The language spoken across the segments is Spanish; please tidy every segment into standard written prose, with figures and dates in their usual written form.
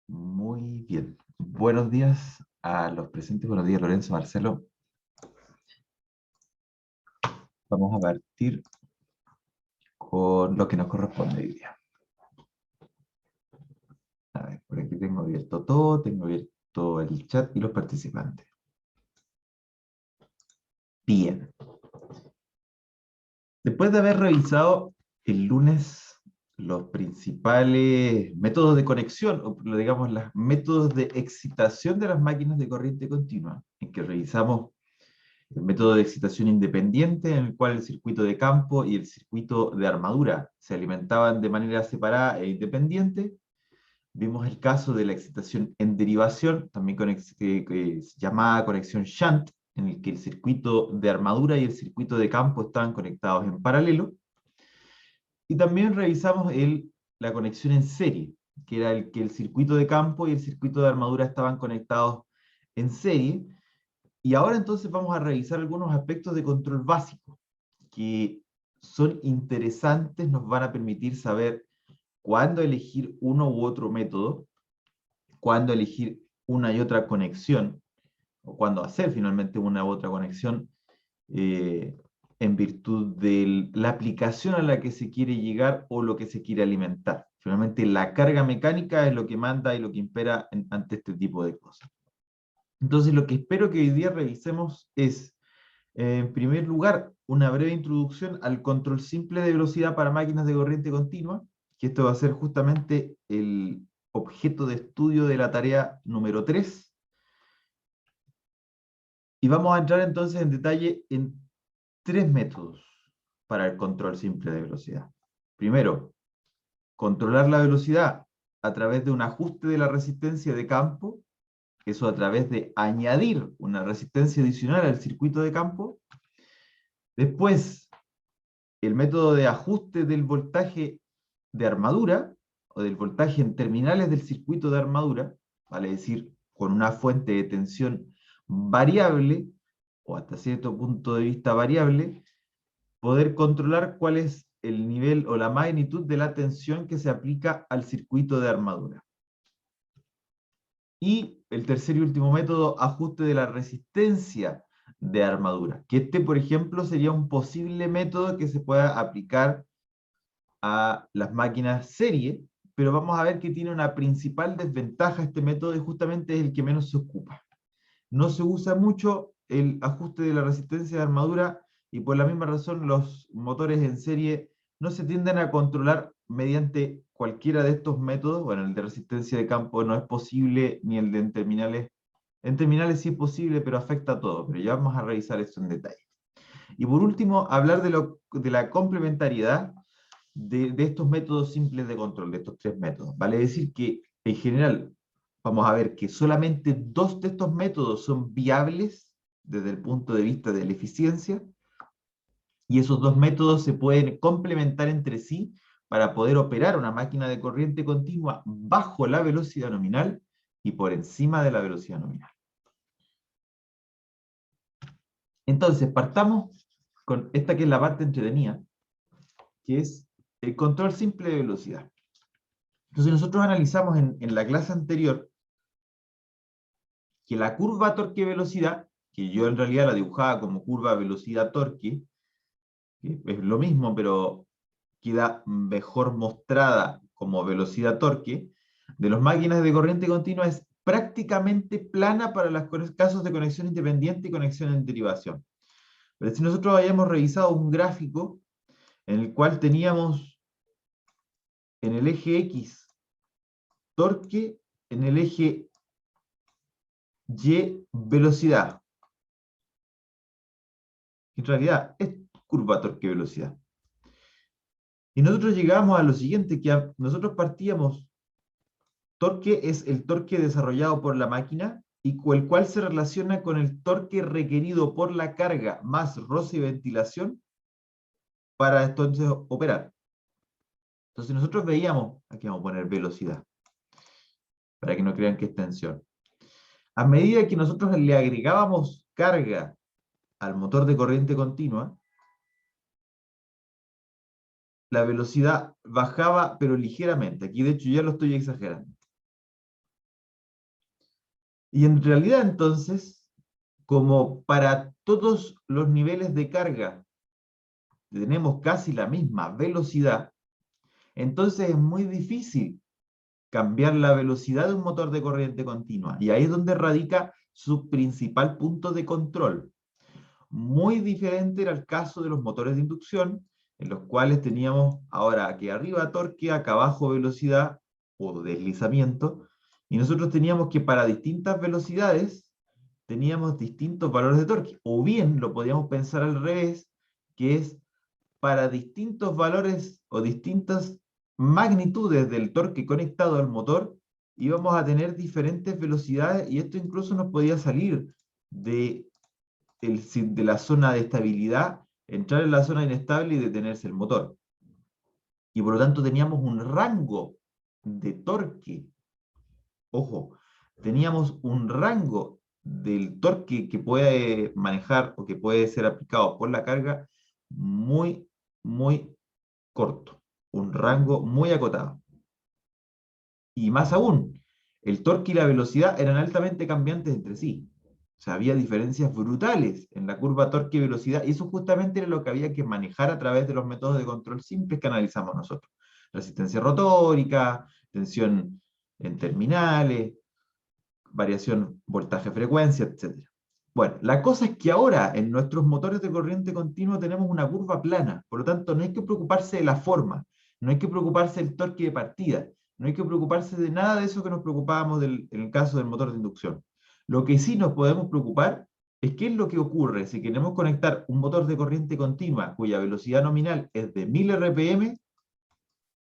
Muy bien. Buenos días a los presentes. Buenos días, Lorenzo, Marcelo. Vamos a partir con lo que nos corresponde hoy día. A ver, por aquí tengo abierto todo, tengo abierto el chat y los participantes. Bien. Después de haber revisado el lunes los principales métodos de conexión, o digamos, los métodos de excitación de las máquinas de corriente continua, en que revisamos el método de excitación independiente, en el cual el circuito de campo y el circuito de armadura se alimentaban de manera separada e independiente. Vimos el caso de la excitación en derivación, también que es llamada conexión shunt, en el que el circuito de armadura y el circuito de campo estaban conectados en paralelo. Y también revisamos la conexión en serie, que era el que el circuito de campo y el circuito de armadura estaban conectados en serie. Y ahora entonces vamos a revisar algunos aspectos de control básico que son interesantes, nos van a permitir saber cuándo elegir uno u otro método, cuándo elegir una y otra conexión, o cuándo hacer finalmente una u otra conexión eh, en virtud de la aplicación a la que se quiere llegar o lo que se quiere alimentar. Finalmente la carga mecánica es lo que manda y lo que impera ante este tipo de cosas. Entonces lo que espero que hoy día revisemos es, en primer lugar, una breve introducción al control simple de velocidad para máquinas de corriente continua, que esto va a ser justamente el objeto de estudio de la tarea número 3. Y vamos a entrar entonces en detalle en tres métodos para el control simple de velocidad. Primero, controlar la velocidad a través de un ajuste de la resistencia de campo, eso a través de añadir una resistencia adicional al circuito de campo. Después, el método de ajuste del voltaje de armadura, o del voltaje en terminales del circuito de armadura, vale decir, con una fuente de tensión variable, o hasta cierto punto de vista variable, poder controlar cuál es el nivel o la magnitud de la tensión que se aplica al circuito de armadura. Y el tercer y último método, ajuste de la resistencia de armadura, que este, por ejemplo, sería un posible método que se pueda aplicar a las máquinas serie, pero vamos a ver que tiene una principal desventaja este método y justamente es el que menos se ocupa. No se usa mucho el ajuste de la resistencia de armadura y por la misma razón los motores en serie no se tienden a controlar mediante cualquiera de estos métodos. Bueno, el de resistencia de campo no es posible, ni el de en terminales. En terminales sí es posible, pero afecta a todo. Pero ya vamos a revisar esto en detalle. Y por último, hablar de la complementariedad de estos métodos simples de control, de estos tres métodos. Vale decir que, en general, vamos a ver que solamente dos de estos métodos son viables desde el punto de vista de la eficiencia, y esos dos métodos se pueden complementar entre sí para poder operar una máquina de corriente continua bajo la velocidad nominal y por encima de la velocidad nominal. Entonces, partamos con esta que es la parte entretenida, que es el control simple de velocidad. Entonces nosotros analizamos en la clase anterior que la curva torque-velocidad, que yo en realidad la dibujaba como curva velocidad-torque, que es lo mismo, pero queda mejor mostrada como velocidad-torque, de las máquinas de corriente continua es prácticamente plana para los casos de conexión independiente y conexión en derivación. Pero si nosotros habíamos revisado un gráfico en el cual teníamos en el eje X torque, en el eje Y velocidad. En realidad es curva torque-velocidad. Y nosotros llegamos a lo siguiente, que nosotros partíamos, torque es el torque desarrollado por la máquina y el cual se relaciona con el torque requerido por la carga más roce y ventilación para entonces operar. Entonces nosotros veíamos, aquí vamos a poner velocidad, para que no crean que es tensión. A medida que nosotros le agregábamos carga al motor de corriente continua, la velocidad bajaba, pero ligeramente. Aquí de hecho ya lo estoy exagerando. Y en realidad entonces, como para todos los niveles de carga tenemos casi la misma velocidad, entonces es muy difícil cambiar la velocidad de un motor de corriente continua. Y ahí es donde radica su principal punto de control. Muy diferente era el caso de los motores de inducción, en los cuales teníamos ahora aquí arriba torque, acá abajo velocidad o deslizamiento, y nosotros teníamos que para distintas velocidades teníamos distintos valores de torque, o bien lo podíamos pensar al revés, que es para distintos valores o distintas magnitudes del torque conectado al motor, íbamos a tener diferentes velocidades y esto incluso nos podía salir de, de la zona de estabilidad, entrar en la zona inestable y detenerse el motor. Y por lo tanto teníamos un rango de torque. Ojo, teníamos un rango del torque que puede manejar o que puede ser aplicado por la carga muy, muy corto, un rango muy acotado. Y más aún, el torque y la velocidad eran altamente cambiantes entre sí. O sea, había diferencias brutales en la curva torque-velocidad, y eso justamente era lo que había que manejar a través de los métodos de control simples que analizamos nosotros. Resistencia rotórica, tensión en terminales, variación voltaje-frecuencia, etc. Bueno, la cosa es que ahora en nuestros motores de corriente continua tenemos una curva plana, por lo tanto no hay que preocuparse de la forma, no hay que preocuparse del torque de partida, no hay que preocuparse de nada de eso que nos preocupábamos en el caso del motor de inducción. Lo que sí nos podemos preocupar es qué es lo que ocurre si queremos conectar un motor de corriente continua cuya velocidad nominal es de 1000 RPM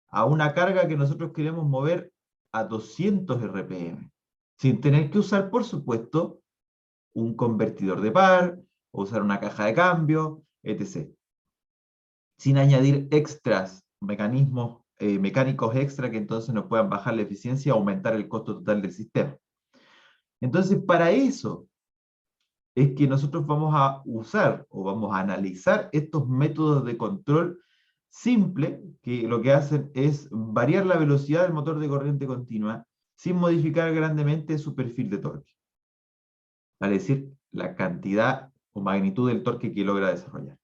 a una carga que nosotros queremos mover a 200 RPM, sin tener que usar, por supuesto, un convertidor de par, o usar una caja de cambio, etc. Sin añadir extras, mecanismos mecánicos extra que entonces nos puedan bajar la eficiencia o aumentar el costo total del sistema. Entonces, para eso es que nosotros vamos a usar o vamos a analizar estos métodos de control simple, que lo que hacen es variar la velocidad del motor de corriente continua sin modificar grandemente su perfil de torque, vale decir, la cantidad o magnitud del torque que logra desarrollar.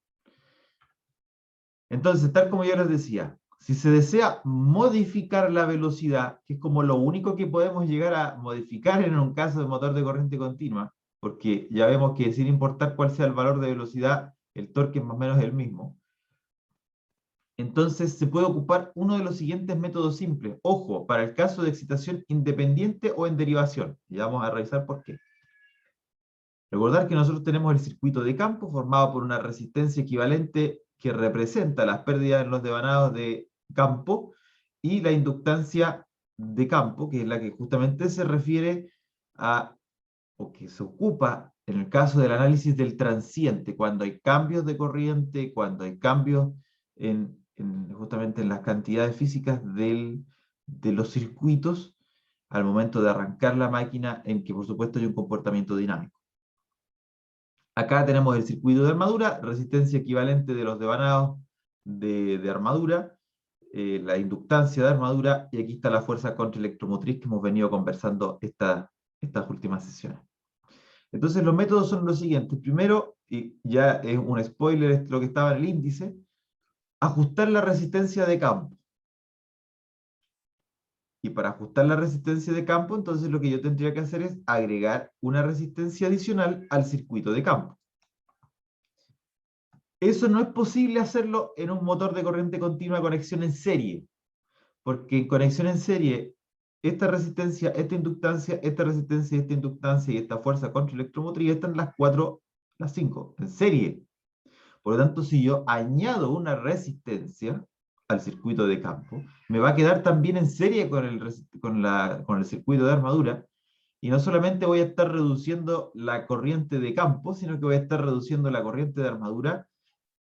Entonces, tal como yo les decía, si se desea modificar la velocidad, que es como lo único que podemos llegar a modificar en un caso de motor de corriente continua, porque ya vemos que sin importar cuál sea el valor de velocidad, el torque es más o menos el mismo. Entonces se puede ocupar uno de los siguientes métodos simples. Ojo, para el caso de excitación independiente o en derivación. Y vamos a revisar por qué. Recordar que nosotros tenemos el circuito de campo formado por una resistencia equivalente que representa las pérdidas en los devanados de campo y la inductancia de campo, que es la que justamente se refiere a, o que se ocupa en el caso del análisis del transiente, cuando hay cambios de corriente, cuando hay cambios justamente en las cantidades físicas de los circuitos al momento de arrancar la máquina, en que por supuesto hay un comportamiento dinámico. Acá tenemos el circuito de armadura, resistencia equivalente de los devanados de armadura, la inductancia de armadura, y aquí está la fuerza contraelectromotriz que hemos venido conversando estas últimas sesiones. Entonces los métodos son los siguientes. Primero, y ya es un spoiler es lo que estaba en el índice, ajustar la resistencia de campo. Y para ajustar la resistencia de campo, entonces lo que yo tendría que hacer es agregar una resistencia adicional al circuito de campo. Eso no es posible hacerlo en un motor de corriente continua conexión en serie, porque en conexión en serie, esta resistencia, esta inductancia, esta resistencia, esta inductancia y esta fuerza contraelectromotriz están las 5, en serie. Por lo tanto, si yo añado una resistencia al circuito de campo, me va a quedar también en serie con el circuito de armadura, y no solamente voy a estar reduciendo la corriente de campo, sino que voy a estar reduciendo la corriente de armadura,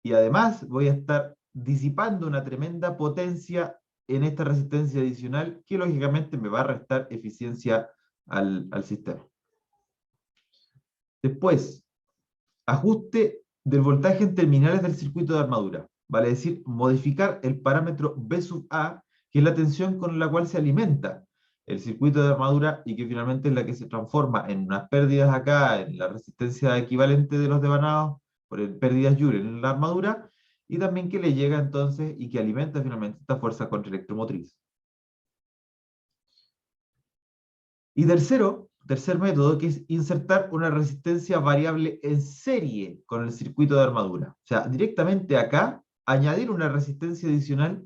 y además voy a estar disipando una tremenda potencia en esta resistencia adicional, que lógicamente me va a restar eficiencia al sistema. Después, ajuste del voltaje en terminales del circuito de armadura, vale decir, modificar el parámetro B sub A, que es la tensión con la cual se alimenta el circuito de armadura y que finalmente es la que se transforma en unas pérdidas acá, en la resistencia equivalente de los devanados, por el pérdidas Joule en la armadura, y también que le llega entonces y que alimenta finalmente esta fuerza contraelectromotriz. Y tercer método, que es insertar una resistencia variable en serie con el circuito de armadura. O sea, directamente acá, añadir una resistencia adicional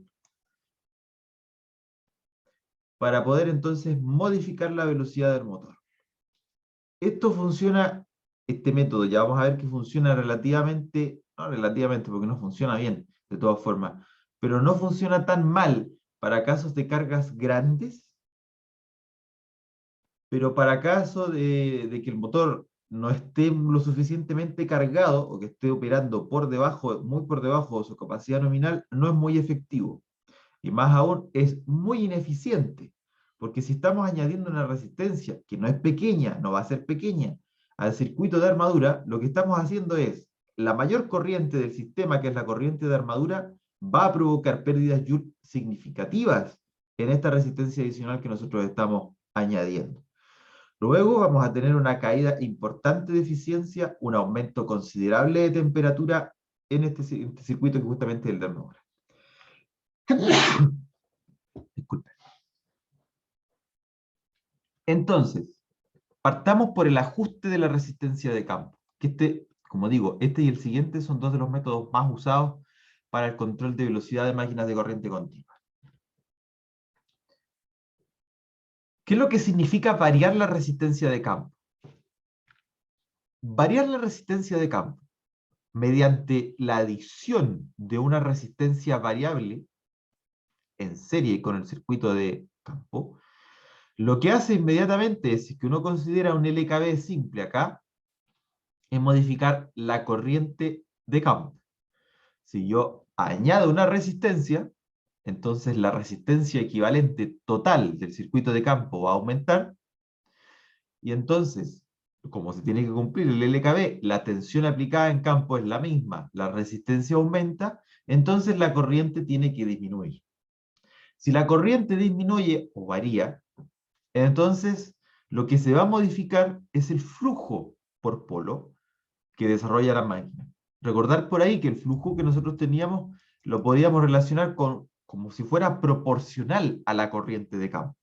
para poder entonces modificar la velocidad del motor. Esto funciona, este método, ya vamos a ver que funciona relativamente, no relativamente porque no funciona bien, de todas formas, pero no funciona tan mal para casos de cargas grandes, pero para caso de que el motor no esté lo suficientemente cargado o que esté operando por debajo, muy por debajo de su capacidad nominal, no es muy efectivo. Y más aún, es muy ineficiente, porque si estamos añadiendo una resistencia que no es pequeña, no va a ser pequeña, al circuito de armadura, lo que estamos haciendo es, la mayor corriente del sistema, que es la corriente de armadura, va a provocar pérdidas Joule significativas en esta resistencia adicional que nosotros estamos añadiendo. Luego vamos a tener una caída importante de eficiencia, un aumento considerable de temperatura en este circuito que justamente es el de armadura. Disculpe. Entonces, partamos por el ajuste de la resistencia de campo. Que como digo, este y el siguiente son dos de los métodos más usados para el control de velocidad de máquinas de corriente continua. ¿Qué es lo que significa variar la resistencia de campo? Variar la resistencia de campo mediante la adición de una resistencia variable en serie con el circuito de campo, lo que hace inmediatamente es, si uno considera un LKB simple acá, es modificar la corriente de campo. Si yo añado una resistencia, entonces la resistencia equivalente total del circuito de campo va a aumentar, y entonces, como se tiene que cumplir el LKB, la tensión aplicada en campo es la misma, la resistencia aumenta, entonces la corriente tiene que disminuir. Si la corriente disminuye o varía, entonces lo que se va a modificar es el flujo por polo que desarrolla la máquina. Recordar por ahí que el flujo que nosotros teníamos lo podíamos relacionar con como si fuera proporcional a la corriente de campo.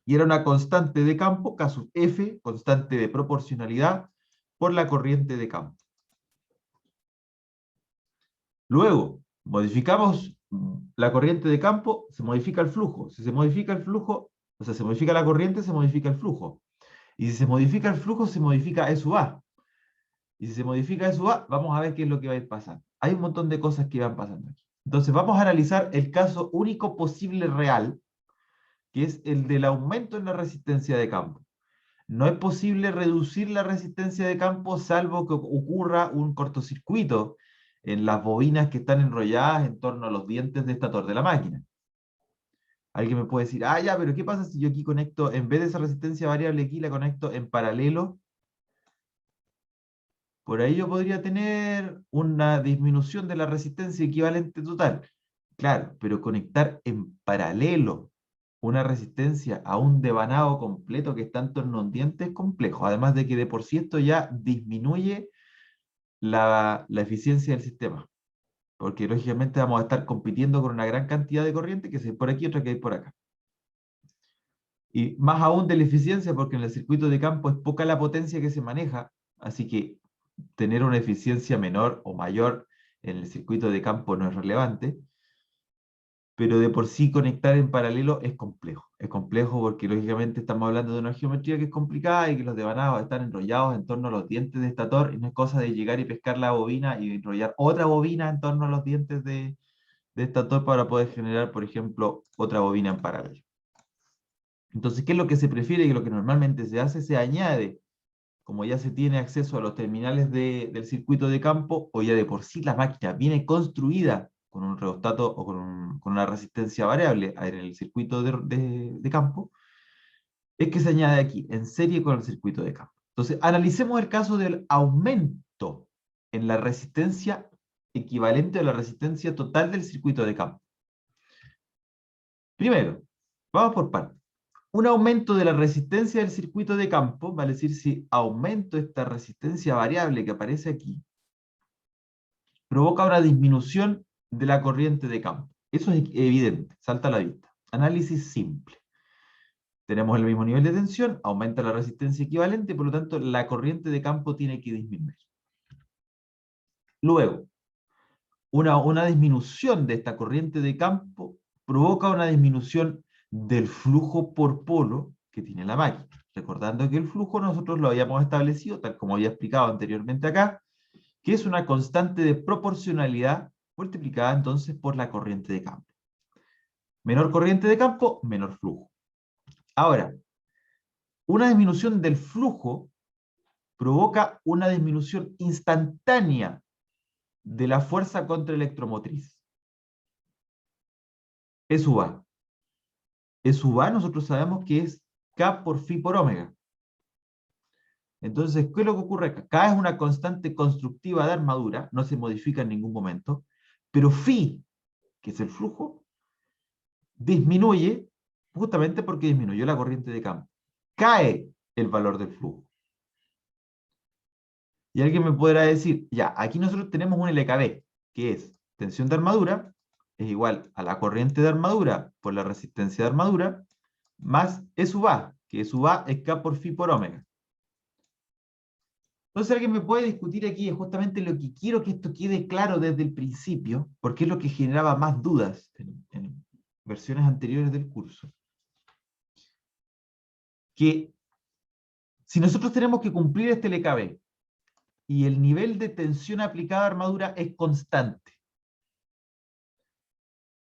Y era una constante de campo, caso F, constante de proporcionalidad, por la corriente de campo. Luego, modificamos la corriente de campo, se modifica el flujo. Si se modifica el flujo, o sea, se modifica la corriente, se modifica el flujo. Y si se modifica el flujo, se modifica E sub A. Y si se modifica E sub A, vamos a ver qué es lo que va a ir pasando. Hay un montón de cosas que van pasando aquí. Entonces, vamos a analizar el caso único posible real, que es el del aumento en la resistencia de campo. No es posible reducir la resistencia de campo salvo que ocurra un cortocircuito en las bobinas que están enrolladas en torno a los dientes de estator de la máquina. Alguien me puede decir, ah, ya, pero ¿qué pasa si yo aquí conecto, en vez de esa resistencia variable aquí, la conecto en paralelo? Por ahí yo podría tener una disminución de la resistencia equivalente total. Claro, pero conectar en paralelo una resistencia a un devanado completo que está en torno a un diente es complejo. Además de que de por sí esto ya disminuye la eficiencia del sistema. Porque lógicamente vamos a estar compitiendo con una gran cantidad de corriente que se hay por aquí y otra que hay por acá. Y más aún de la eficiencia, porque en el circuito de campo es poca la potencia que se maneja, así que tener una eficiencia menor o mayor en el circuito de campo no es relevante, pero de por sí conectar en paralelo es complejo. Es complejo porque lógicamente estamos hablando de una geometría que es complicada y que los devanados están enrollados en torno a los dientes de estator y no es cosa de llegar y pescar la bobina y enrollar otra bobina en torno a los dientes de estator para poder generar, por ejemplo, otra bobina en paralelo. Entonces, ¿qué es lo que se prefiere y lo que normalmente se hace? Se añade, como ya se tiene acceso a los terminales del circuito de campo, o ya de por sí la máquina viene construida con un rheostato o con una resistencia variable en el circuito de campo, es que se añade aquí, en serie con el circuito de campo. Entonces, analicemos el caso del aumento en la resistencia equivalente a la resistencia total del circuito de campo. Primero, Vamos por partes. Un aumento de la resistencia del circuito de campo, vale decir, si aumento esta resistencia variable que aparece aquí, provoca una disminución de la corriente de campo. Eso es evidente, salta a la vista. Análisis simple. Tenemos el mismo nivel de tensión, aumenta la resistencia equivalente, por lo tanto la corriente de campo tiene que disminuir. Luego, una disminución de esta corriente de campo provoca una disminución del flujo por polo que tiene la máquina. Recordando que el flujo nosotros lo habíamos establecido, tal como había explicado anteriormente acá, que es una constante de proporcionalidad multiplicada entonces por la corriente de campo. Menor corriente de campo, menor flujo. Ahora, una disminución del flujo provoca una disminución instantánea de la fuerza contraelectromotriz. Es sub A. Es sub A, nosotros sabemos que es K por phi por omega. Entonces, ¿qué es lo que ocurre acá? K es una constante constructiva de armadura, no se modifica en ningún momento, pero phi, que es el flujo, disminuye justamente porque disminuyó la corriente de campo. Cae el valor del flujo. Y alguien me podrá decir, ya, aquí nosotros tenemos un LKB, que es tensión de armadura, es igual a la corriente de armadura por la resistencia de armadura, más E sub A, que E sub A es K por phi por omega. Entonces alguien me puede discutir aquí, es justamente lo que quiero que esto quede claro desde el principio, porque es lo que generaba más dudas en versiones anteriores del curso. Que si nosotros tenemos que cumplir este LKB y el nivel de tensión aplicada a armadura es constante,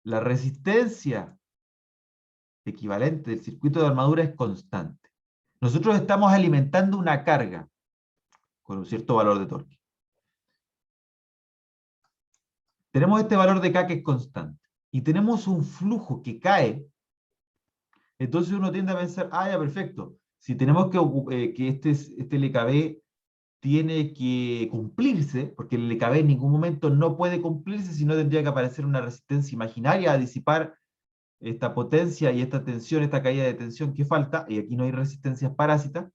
la resistencia equivalente del circuito de armadura es constante. Nosotros estamos alimentando una carga con un cierto valor de torque. Tenemos este valor de K que es constante y tenemos un flujo que cae. Entonces uno tiende a pensar, ah, ya, perfecto. Si tenemos que este LKB tiene que cumplirse, porque el LKB en ningún momento no puede cumplirse, si no tendría que aparecer una resistencia imaginaria a disipar esta potencia y esta tensión, esta caída de tensión que falta, y aquí no hay resistencias parásitas.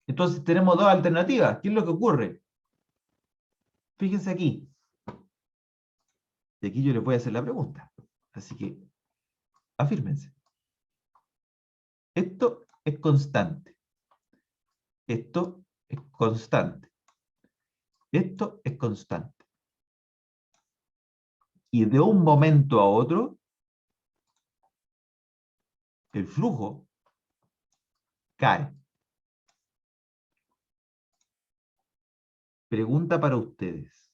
Entonces tenemos dos alternativas. ¿Qué es lo que ocurre? Fíjense aquí. Y aquí yo les voy a hacer la pregunta. Así que, afírmense. Esto es constante. Esto es constante. Esto es constante. Y de un momento a otro, el flujo cae. Pregunta para ustedes.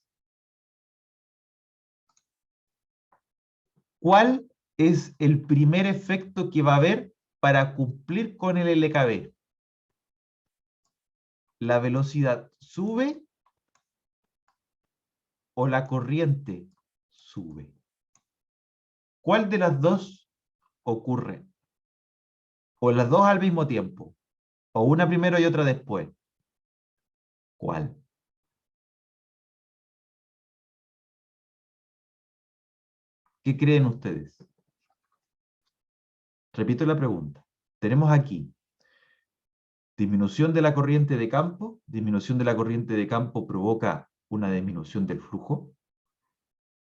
¿Cuál es el primer efecto que va a haber para cumplir con el LKB? ¿La velocidad sube o la corriente sube? ¿Cuál de las dos ocurre? ¿O las dos al mismo tiempo? ¿O una primero y otra después? ¿Cuál? ¿Qué creen ustedes? Repito la pregunta. Tenemos aquí disminución de la corriente de campo. Disminución de la corriente de campo provoca una disminución del flujo.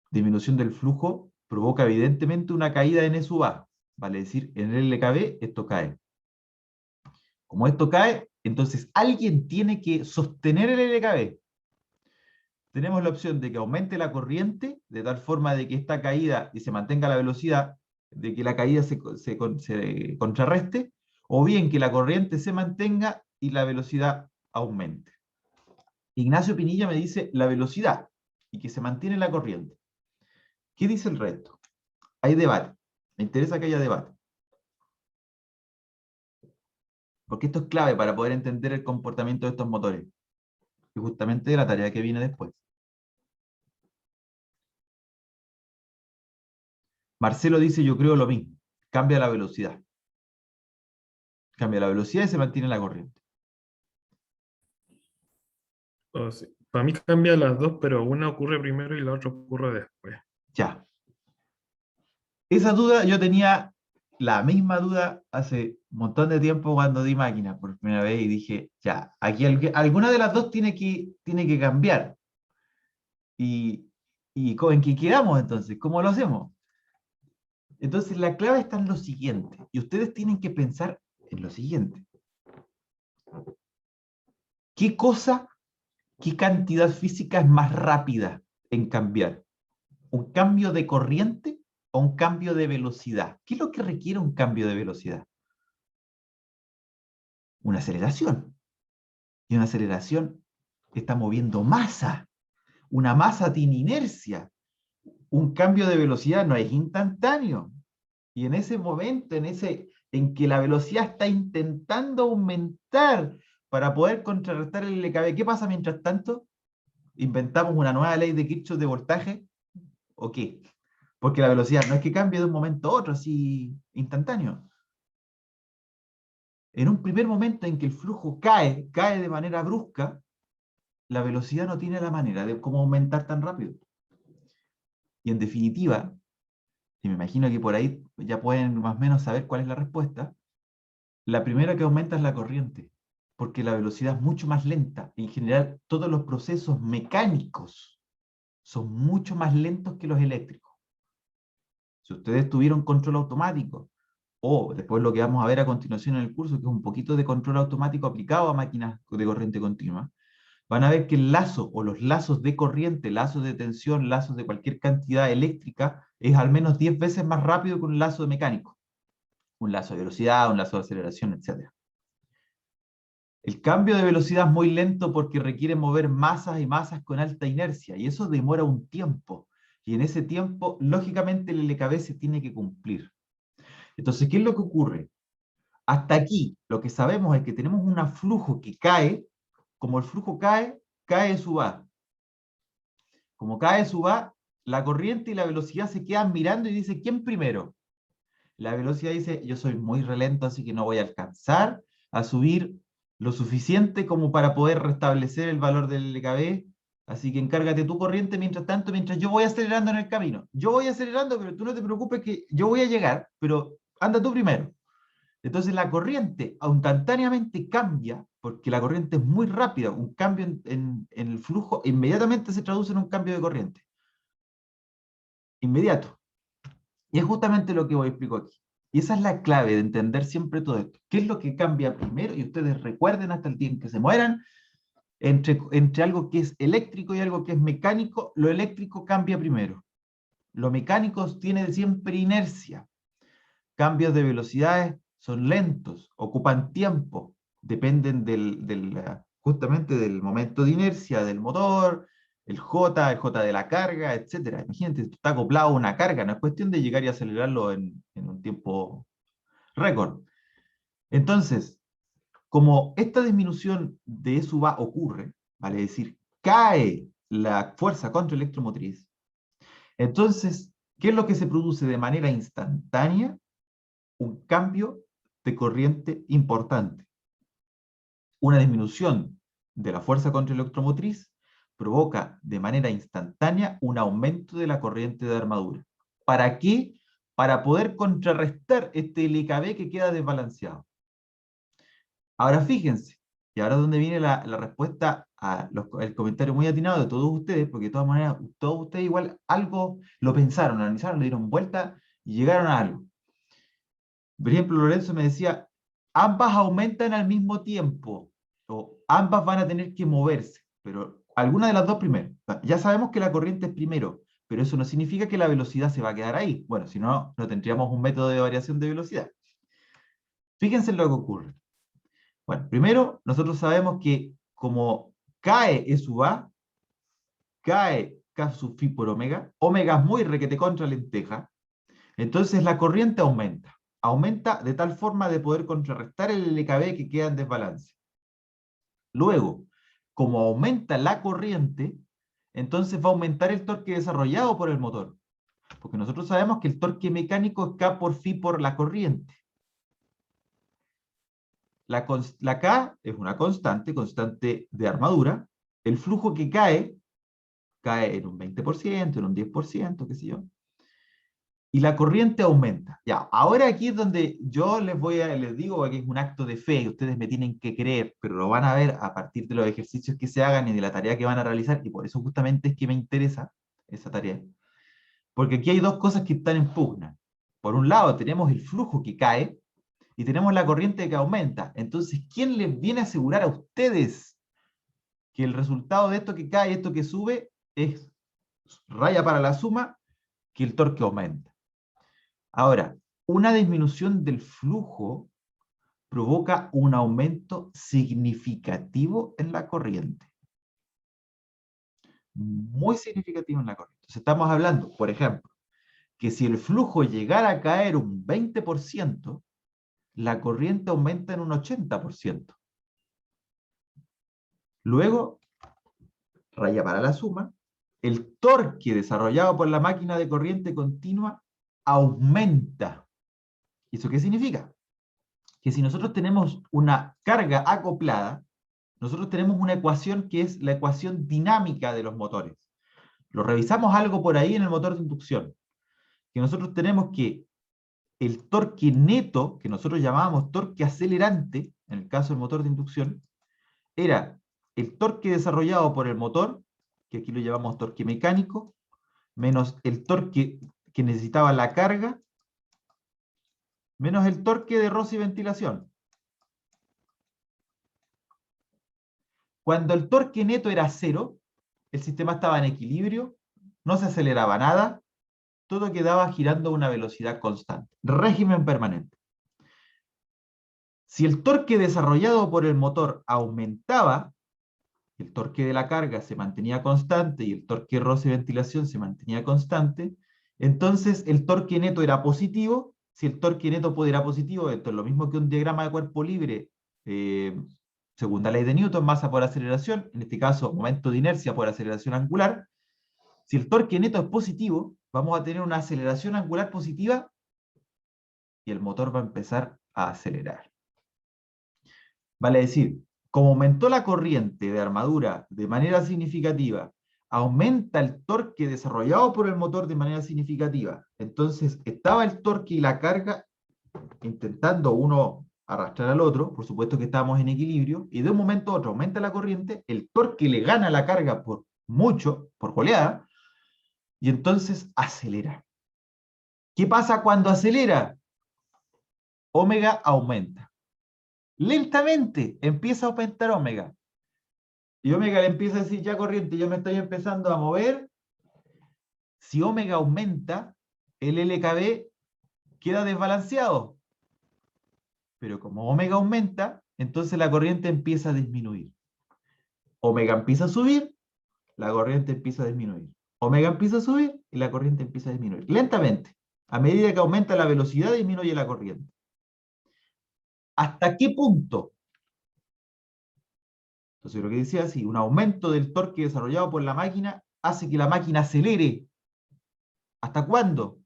Disminución del flujo provoca evidentemente una caída en E sub A. Vale decir, en el LKB esto cae. Como esto cae, entonces alguien tiene que sostener el LKB. Tenemos la opción de que aumente la corriente, de tal forma de que esta caída y se mantenga la velocidad, de que la caída se contrarreste, o bien que la corriente se mantenga y la velocidad aumente. Ignacio Pinilla me dice la velocidad y que se mantiene la corriente. ¿Qué dice el resto? Hay debate. Me interesa que haya debate. Porque esto es clave para poder entender el comportamiento de estos motores. Y justamente de la tarea que viene después. Marcelo dice, yo creo lo mismo. Cambia la velocidad. Cambia la velocidad y se mantiene la corriente. O sí. Para mí cambia las dos, pero una ocurre primero y la otra ocurre después. Ya. Esa duda yo tenía la misma duda hace un montón de tiempo cuando di máquina por primera vez y dije, ya, aquí alguna de las dos tiene que cambiar. Y, ¿en qué quedamos entonces? ¿Cómo lo hacemos? Entonces la clave está en lo siguiente, y ustedes tienen que pensar en lo siguiente. ¿Qué cosa, qué cantidad física es más rápida en cambiar? ¿Un cambio de corriente o un cambio de velocidad? ¿Qué es lo que requiere un cambio de velocidad? Una aceleración. Y una aceleración está moviendo masa. Una masa tiene inercia. Un cambio de velocidad no es instantáneo. Y en ese momento, en que la velocidad está intentando aumentar para poder contrarrestar el LKB, ¿qué pasa mientras tanto? ¿Inventamos una nueva ley de Kirchhoff de voltaje? ¿O qué? Porque la velocidad no es que cambie de un momento a otro así instantáneo. En un primer momento en que el flujo cae de manera brusca, la velocidad no tiene la manera de cómo aumentar tan rápido. Y en definitiva, y me imagino que por ahí ya pueden más o menos saber cuál es la respuesta, la primera que aumenta es la corriente, porque la velocidad es mucho más lenta. En general, todos los procesos mecánicos son mucho más lentos que los eléctricos. Si ustedes tuvieron control automático, o después lo que vamos a ver a continuación en el curso, que es un poquito de control automático aplicado a máquinas de corriente continua, van a ver que el lazo o los lazos de corriente, lazos de tensión, lazos de cualquier cantidad eléctrica, es al menos 10 veces más rápido que un lazo de mecánico. Un lazo de velocidad, un lazo de aceleración, etc. El cambio de velocidad es muy lento porque requiere mover masas y masas con alta inercia, y eso demora un tiempo. Y en ese tiempo, lógicamente, el LKB se tiene que cumplir. Entonces, ¿qué es lo que ocurre? Hasta aquí, lo que sabemos es que tenemos un flujo que cae, como el flujo cae, cae su va. Como cae su va, la corriente y la velocidad se quedan mirando y dice, ¿quién primero? La velocidad dice, yo soy muy relento, así que no voy a alcanzar a subir lo suficiente como para poder restablecer el valor del LKB, así que encárgate tu corriente mientras tanto, mientras yo voy acelerando en el camino. Yo voy acelerando, pero tú no te preocupes que yo voy a llegar, pero anda tú primero. Entonces la corriente instantáneamente cambia, porque la corriente es muy rápida, un cambio en el flujo inmediatamente se traduce en un cambio de corriente. Inmediato. Y es justamente lo que voy a explicar aquí. Y esa es la clave de entender siempre todo esto. ¿Qué es lo que cambia primero? Y ustedes recuerden hasta el día en que se mueran, entre algo que es eléctrico y algo que es mecánico, lo eléctrico cambia primero. Lo mecánico tiene siempre inercia. Cambios de velocidades son lentos, ocupan tiempo, dependen justamente del momento de inercia del motor, el J de la carga, etcétera. Imagínate, esto está acoplado a una carga, no es cuestión de llegar y acelerarlo en un tiempo récord. Entonces, como esta disminución de su va ocurre, vale decir, cae la fuerza contraelectromotriz, entonces, ¿qué es lo que se produce de manera instantánea? Un cambio de corriente importante. Una disminución de la fuerza contraelectromotriz provoca de manera instantánea un aumento de la corriente de armadura. ¿Para qué? Para poder contrarrestar este LKB que queda desbalanceado. Ahora fíjense, y ahora es donde viene la respuesta el comentario muy atinado de todos ustedes, porque de todas maneras, todos ustedes igual algo lo pensaron, analizaron, le dieron vuelta y llegaron a algo. Por ejemplo, Lorenzo me decía, ambas aumentan al mismo tiempo, o ambas van a tener que moverse, pero alguna de las dos primero. Ya sabemos que la corriente es primero, pero eso no significa que la velocidad se va a quedar ahí. Bueno, si no, no tendríamos un método de variación de velocidad. Fíjense en lo que ocurre. Bueno, primero, nosotros sabemos que como cae E sub A, cae K sub phi por omega, omega es muy requete contra lenteja, entonces la corriente aumenta. Aumenta de tal forma de poder contrarrestar el LKB que queda en desbalance. Luego, como aumenta la corriente, entonces va a aumentar el torque desarrollado por el motor. Porque nosotros sabemos que el torque mecánico es K por phi por la corriente. La K es una constante de armadura. El flujo que cae en un 20%, en un 10%, qué sé yo. y la corriente aumenta. Ya, ahora aquí es donde yo les digo que es un acto de fe, y ustedes me tienen que creer, pero lo van a ver a partir de los ejercicios que se hagan y de la tarea que van a realizar, y por eso justamente es que me interesa esa tarea. Porque aquí hay dos cosas que están en pugna. Por un lado tenemos el flujo que cae y tenemos la corriente que aumenta. Entonces, ¿quién les viene a asegurar a ustedes que el resultado de esto que cae, esto que sube, es raya para la suma, que el torque aumenta? Ahora, una disminución del flujo provoca un aumento significativo en la corriente. Muy significativo en la corriente. Entonces estamos hablando, por ejemplo, que si el flujo llegara a caer un 20%, la corriente aumenta en un 80%. Luego, raya para la suma, el torque desarrollado por la máquina de corriente continua aumenta. ¿Eso qué significa? Que si nosotros tenemos una carga acoplada, nosotros tenemos una ecuación que es la ecuación dinámica de los motores. Lo revisamos algo por ahí en el motor de inducción, que nosotros tenemos que el torque neto, que nosotros llamábamos torque acelerante, en el caso del motor de inducción, era el torque desarrollado por el motor, que aquí lo llamamos torque mecánico, menos el torque que necesitaba la carga, menos el torque de roce y ventilación. Cuando el torque neto era cero, el sistema estaba en equilibrio, no se aceleraba nada, todo quedaba girando a una velocidad constante. Régimen permanente. Si el torque desarrollado por el motor aumentaba, el torque de la carga se mantenía constante y el torque de roce y ventilación se mantenía constante, entonces el torque neto era positivo. Si el torque neto era positivo, esto es lo mismo que un diagrama de cuerpo libre, eh, segunda ley de Newton, masa por aceleración, en este caso momento de inercia por aceleración angular. Si el torque neto es positivo, vamos a tener una aceleración angular positiva y el motor va a empezar a acelerar. Vale decir, como aumentó la corriente de armadura de manera significativa, aumenta el torque desarrollado por el motor de manera significativa. Entonces, estaba el torque y la carga intentando uno arrastrar al otro, por supuesto que estábamos en equilibrio, y de un momento a otro aumenta la corriente, el torque le gana la carga por mucho, por goleada, y entonces acelera. ¿Qué pasa cuando acelera? Omega aumenta. Lentamente empieza a aumentar omega. Y omega le empieza a decir, ya corriente, yo me estoy empezando a mover. Si omega aumenta, el LKB queda desbalanceado. Pero como omega aumenta, entonces la corriente empieza a disminuir. Omega empieza a subir, la corriente empieza a disminuir. Omega empieza a subir y la corriente empieza a disminuir. Lentamente. A medida que aumenta la velocidad, disminuye la corriente. ¿Hasta qué punto? Entonces lo que decía así, un aumento del torque desarrollado por la máquina hace que la máquina acelere. ¿Hasta cuándo?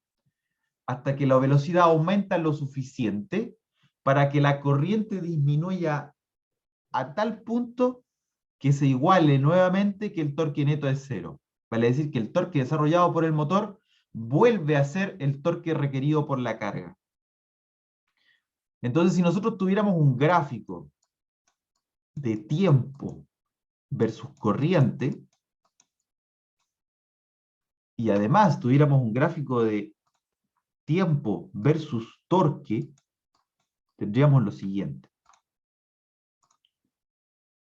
Hasta que la velocidad aumenta lo suficiente para que la corriente disminuya a tal punto que se iguale nuevamente que el torque neto es cero. Vale decir que el torque desarrollado por el motor vuelve a ser el torque requerido por la carga. Entonces, si nosotros tuviéramos un gráfico de tiempo versus corriente, y además tuviéramos un gráfico de tiempo versus torque, tendríamos lo siguiente.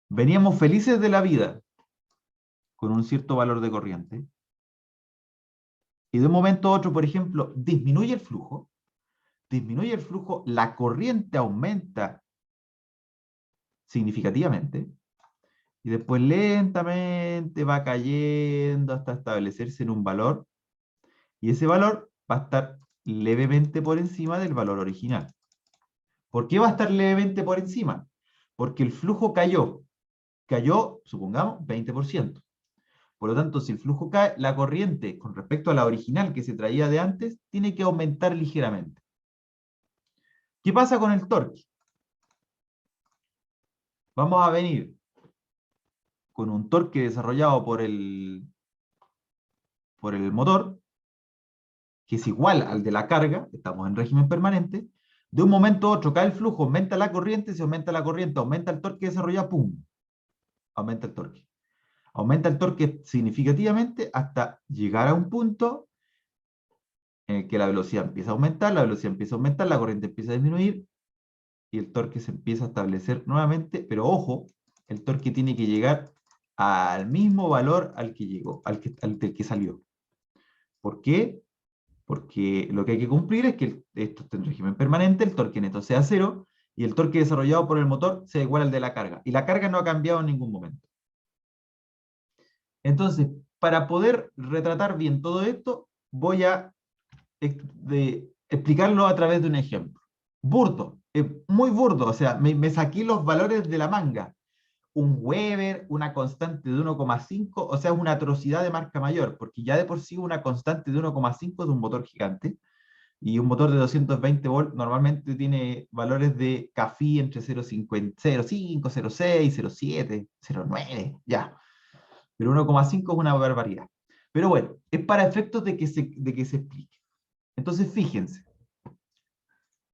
Veníamos felices de la vida con un cierto valor de corriente, y de un momento a otro, por ejemplo, disminuye el flujo, la corriente aumenta significativamente, y después lentamente va cayendo hasta establecerse en un valor, y ese valor va a estar levemente por encima del valor original. ¿Por qué va a estar levemente por encima? Porque el flujo cayó, supongamos, 20%. Por lo tanto, si el flujo cae, la corriente con respecto a la original que se traía de antes, tiene que aumentar ligeramente. ¿Qué pasa con el torque? Vamos a venir con un torque desarrollado por el motor, que es igual al de la carga, estamos en régimen permanente, de un momento a otro cae el flujo, aumenta la corriente, si aumenta la corriente, aumenta el torque desarrollado, ¡pum! Aumenta el torque. Aumenta el torque significativamente hasta llegar a un punto en el que la velocidad empieza a aumentar, la velocidad empieza a aumentar, la corriente empieza a disminuir y el torque se empieza a establecer nuevamente, pero ojo, el torque tiene que llegar al mismo valor al que llegó, al del que salió. ¿Por qué? Porque lo que hay que cumplir es que esto esté en régimen permanente, el torque neto sea cero y el torque desarrollado por el motor sea igual al de la carga. Y la carga no ha cambiado en ningún momento. Entonces, para poder retratar bien todo esto, voy a explicarlo a través de un ejemplo. Burdo, muy burdo, o sea, me saqué los valores de la manga. Un Weber, una constante de 1,5, o sea, es una atrocidad de marca mayor, porque ya de por sí una constante de 1,5 es un motor gigante, y un motor de 220 volts normalmente tiene valores de CAFI entre 0,5, 0,6, 0,7, 0,9, ya. Pero 1,5 es una barbaridad. Pero bueno, es para efectos de que se explique. Entonces, fíjense.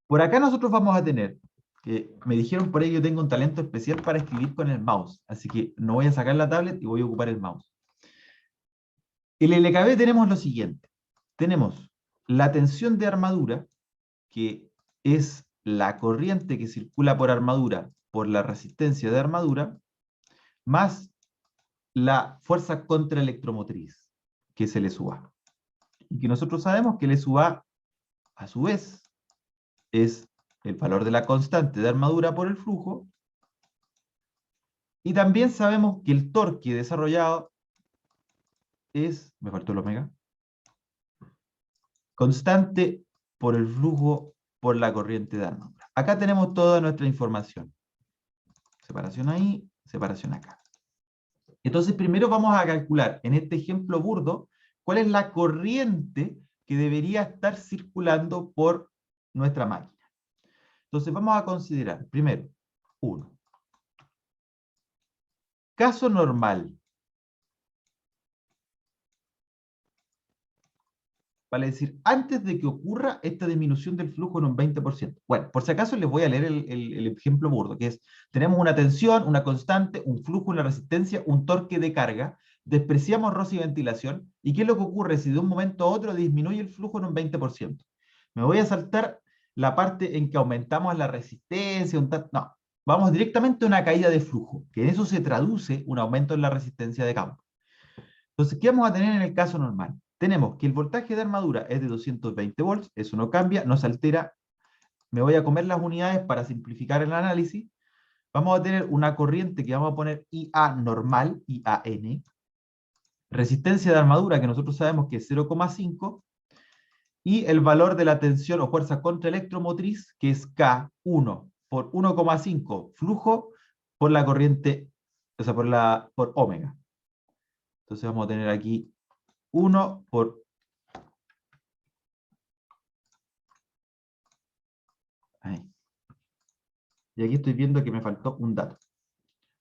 Por acá nosotros vamos a tener, que me dijeron por ahí que yo tengo un talento especial para escribir con el mouse, así que no voy a sacar la tablet y voy a ocupar el mouse. En el LKB tenemos lo siguiente. Tenemos la tensión de armadura, que es la corriente que circula por armadura por la resistencia de armadura, más la fuerza contraelectromotriz, que es el SUA. Y que nosotros sabemos que el SUA, a su vez, es el valor de la constante de armadura por el flujo, y también sabemos que el torque desarrollado es, me faltó el omega, constante por el flujo por la corriente de armadura. Acá tenemos toda nuestra información. Separación ahí, separación acá. Entonces primero vamos a calcular, en este ejemplo burdo, cuál es la corriente que debería estar circulando por nuestra máquina. Entonces vamos a considerar, primero, 1. Caso normal. Vale decir, antes de que ocurra esta disminución del flujo en un 20%. Bueno, por si acaso les voy a leer el ejemplo burdo, que es, tenemos una tensión, una constante, un flujo, una resistencia, un torque de carga, despreciamos roce y ventilación, ¿y qué es lo que ocurre si de un momento a otro disminuye el flujo en un 20%? Me voy a saltar la parte en que aumentamos la resistencia, no, vamos directamente a una caída de flujo, que en eso se traduce un aumento en la resistencia de campo. Entonces, ¿qué vamos a tener en el caso normal? Tenemos que el voltaje de armadura es de 220 volts, eso no cambia, no se altera. Me voy a comer las unidades para simplificar el análisis. Vamos a tener una corriente que vamos a poner IA normal, IAN. Resistencia de armadura, que nosotros sabemos que es 0,5. Y el valor de la tensión o fuerza contraelectromotriz, que es K1 por 1,5 flujo por la corriente, o sea, por omega. Entonces vamos a tener aquí 1 por... Ahí. Y aquí estoy viendo que me faltó un dato,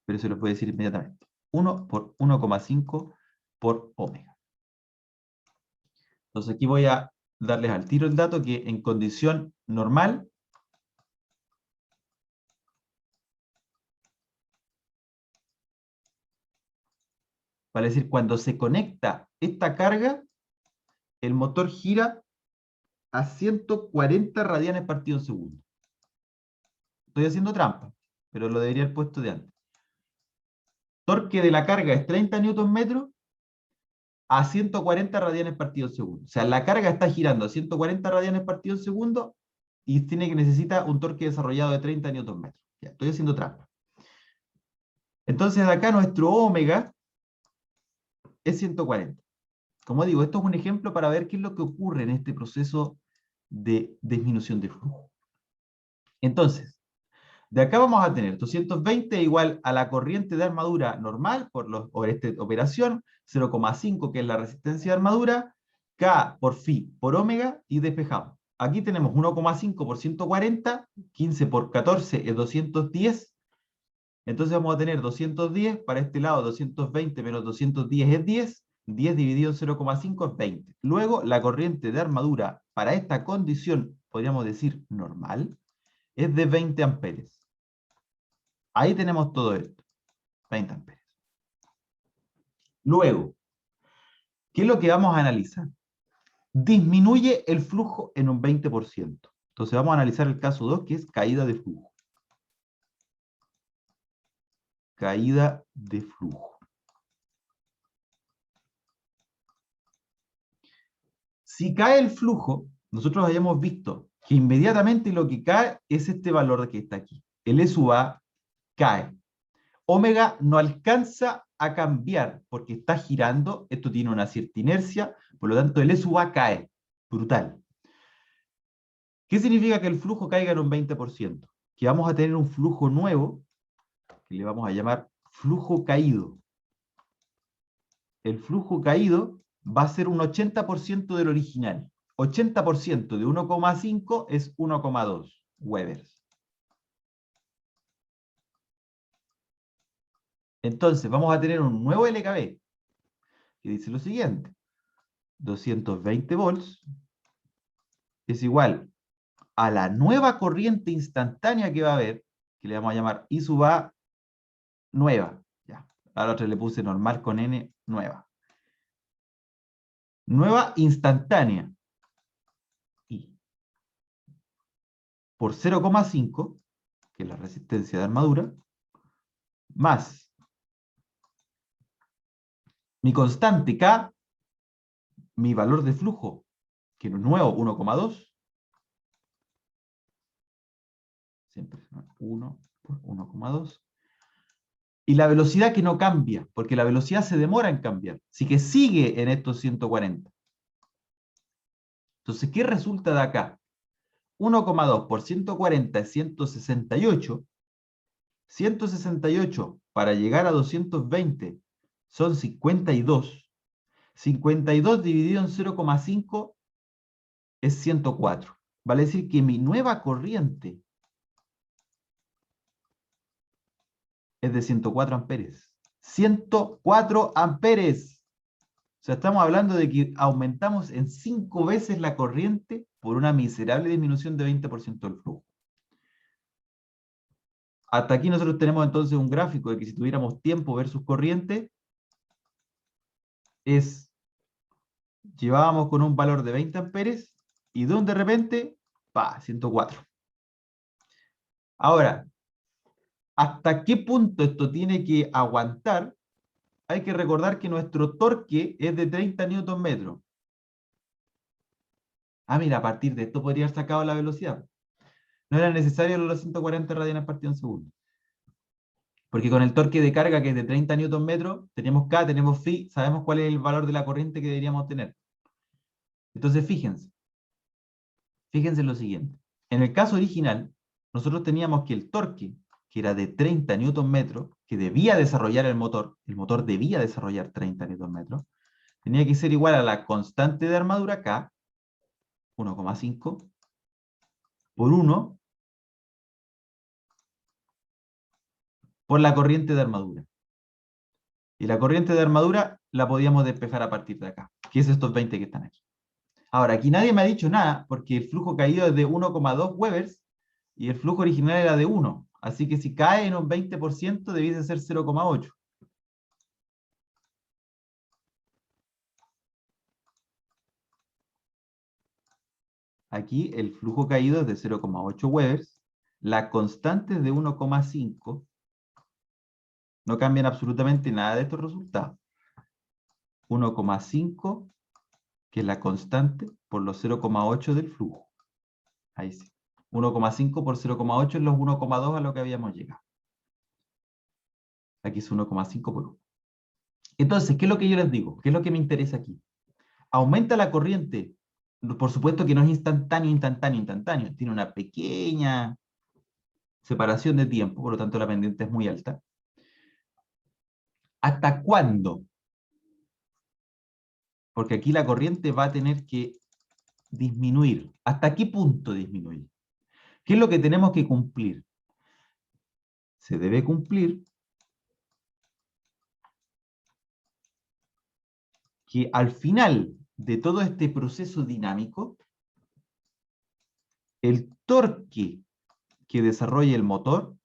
pero se lo puedo decir inmediatamente. 1 por 1,5 por omega. Entonces aquí voy a darles al tiro el dato que en condición normal, vale decir, cuando se conecta esta carga, el motor gira a 140 radianes partido en segundo. Estoy haciendo trampa, pero lo debería haber puesto de antes. Torque de la carga es 30 Nm a 140 radianes partido en segundo. O sea, la carga está girando a 140 radianes partido en segundo y necesita un torque desarrollado de 30 Nm. Ya, estoy haciendo trampa. Entonces acá nuestro omega es 140. Como digo, esto es un ejemplo para ver qué es lo que ocurre en este proceso de disminución de flujo. Entonces, de acá vamos a tener 220 igual a la corriente de armadura normal por esta operación, 0,5 que es la resistencia de armadura, K por phi por omega y despejamos. Aquí tenemos 1,5 por 140, 15 por 14 es 210, entonces vamos a tener 210, para este lado 220 menos 210 es 10, 10 dividido en 0,5 es 20. Luego, la corriente de armadura para esta condición, podríamos decir normal, es de 20 amperes. Ahí tenemos todo esto, 20 amperes. Luego, ¿qué es lo que vamos a analizar? Disminuye el flujo en un 20%. Entonces vamos a analizar el caso 2, que es caída de flujo. Caída de flujo. Si cae el flujo, nosotros hayamos visto que inmediatamente lo que cae es este valor que está aquí. El E sub A cae. Omega no alcanza a cambiar porque está girando, esto tiene una cierta inercia, por lo tanto el E sub A cae. Brutal. ¿Qué significa que el flujo caiga en un 20%? Que vamos a tener un flujo nuevo, que le vamos a llamar flujo caído. El flujo caído va a ser un 80% del original. 80% de 1,5 es 1,2 Webers. Entonces, vamos a tener un nuevo LKB, que dice lo siguiente. 220 volts es igual a la nueva corriente instantánea que va a haber, que le vamos a llamar I sub A nueva. Ya. A la otra le puse normal con N, nueva. Nueva instantánea. I. Por 0,5, que es la resistencia de armadura, más mi constante K, mi valor de flujo, que es nuevo 1,2, siempre 1 por 1,2, y la velocidad que no cambia, porque la velocidad se demora en cambiar, así que sigue en estos 140. Entonces, ¿qué resulta de acá? 1,2 por 140 es 168. 168 para llegar a 220 son 52. 52 dividido en 0,5 es 104. Vale decir que mi nueva corriente es de 104 amperes. 104 amperes. O sea, estamos hablando de que aumentamos en 5 veces la corriente por una miserable disminución de 20% del flujo. Hasta aquí nosotros tenemos entonces un gráfico de que si tuviéramos tiempo versus corriente, llevábamos con un valor de 20 amperes y de repente, ¡pa! 104. Ahora, ¿hasta qué punto esto tiene que aguantar? Hay que recordar que nuestro torque es de 30 Newton metros. Ah, mira, a partir de esto podría haber sacado la velocidad. No era necesario los 140 radianes por segundo. Porque con el torque de carga, que es de 30 Newton metros, tenemos K, tenemos phi, sabemos cuál es el valor de la corriente que deberíamos tener. Entonces, fíjense en lo siguiente. En el caso original, nosotros teníamos que el torque, que era de 30 Newton metros, que debía desarrollar el motor debía desarrollar 30 Newton metros, tenía que ser igual a la constante de armadura K, 1,5, por 1, por la corriente de armadura. Y la corriente de armadura la podíamos despejar a partir de acá, que es estos 20 que están aquí. Ahora, aquí nadie me ha dicho nada, porque el flujo caído es de 1,2 Webers, y el flujo original era de 1. Así que si cae en un 20%, debiese ser 0,8. Aquí el flujo caído es de 0,8 Webers. La constante es de 1,5. No cambian absolutamente nada de estos resultados. 1,5, que es la constante, por los 0,8 del flujo. Ahí sí. 1,5 por 0,8 es los 1,2 a lo que habíamos llegado. Aquí es 1,5 por 1. Entonces, ¿qué es lo que yo les digo? ¿Qué es lo que me interesa aquí? Aumenta la corriente. Por supuesto que no es instantáneo, instantáneo, instantáneo. Tiene una pequeña separación de tiempo, por lo tanto la pendiente es muy alta. ¿Hasta cuándo? Porque aquí la corriente va a tener que disminuir. ¿Hasta qué punto disminuir? ¿Qué es lo que tenemos que cumplir? Se debe cumplir que al final de todo este proceso dinámico, el torque que desarrolle el motor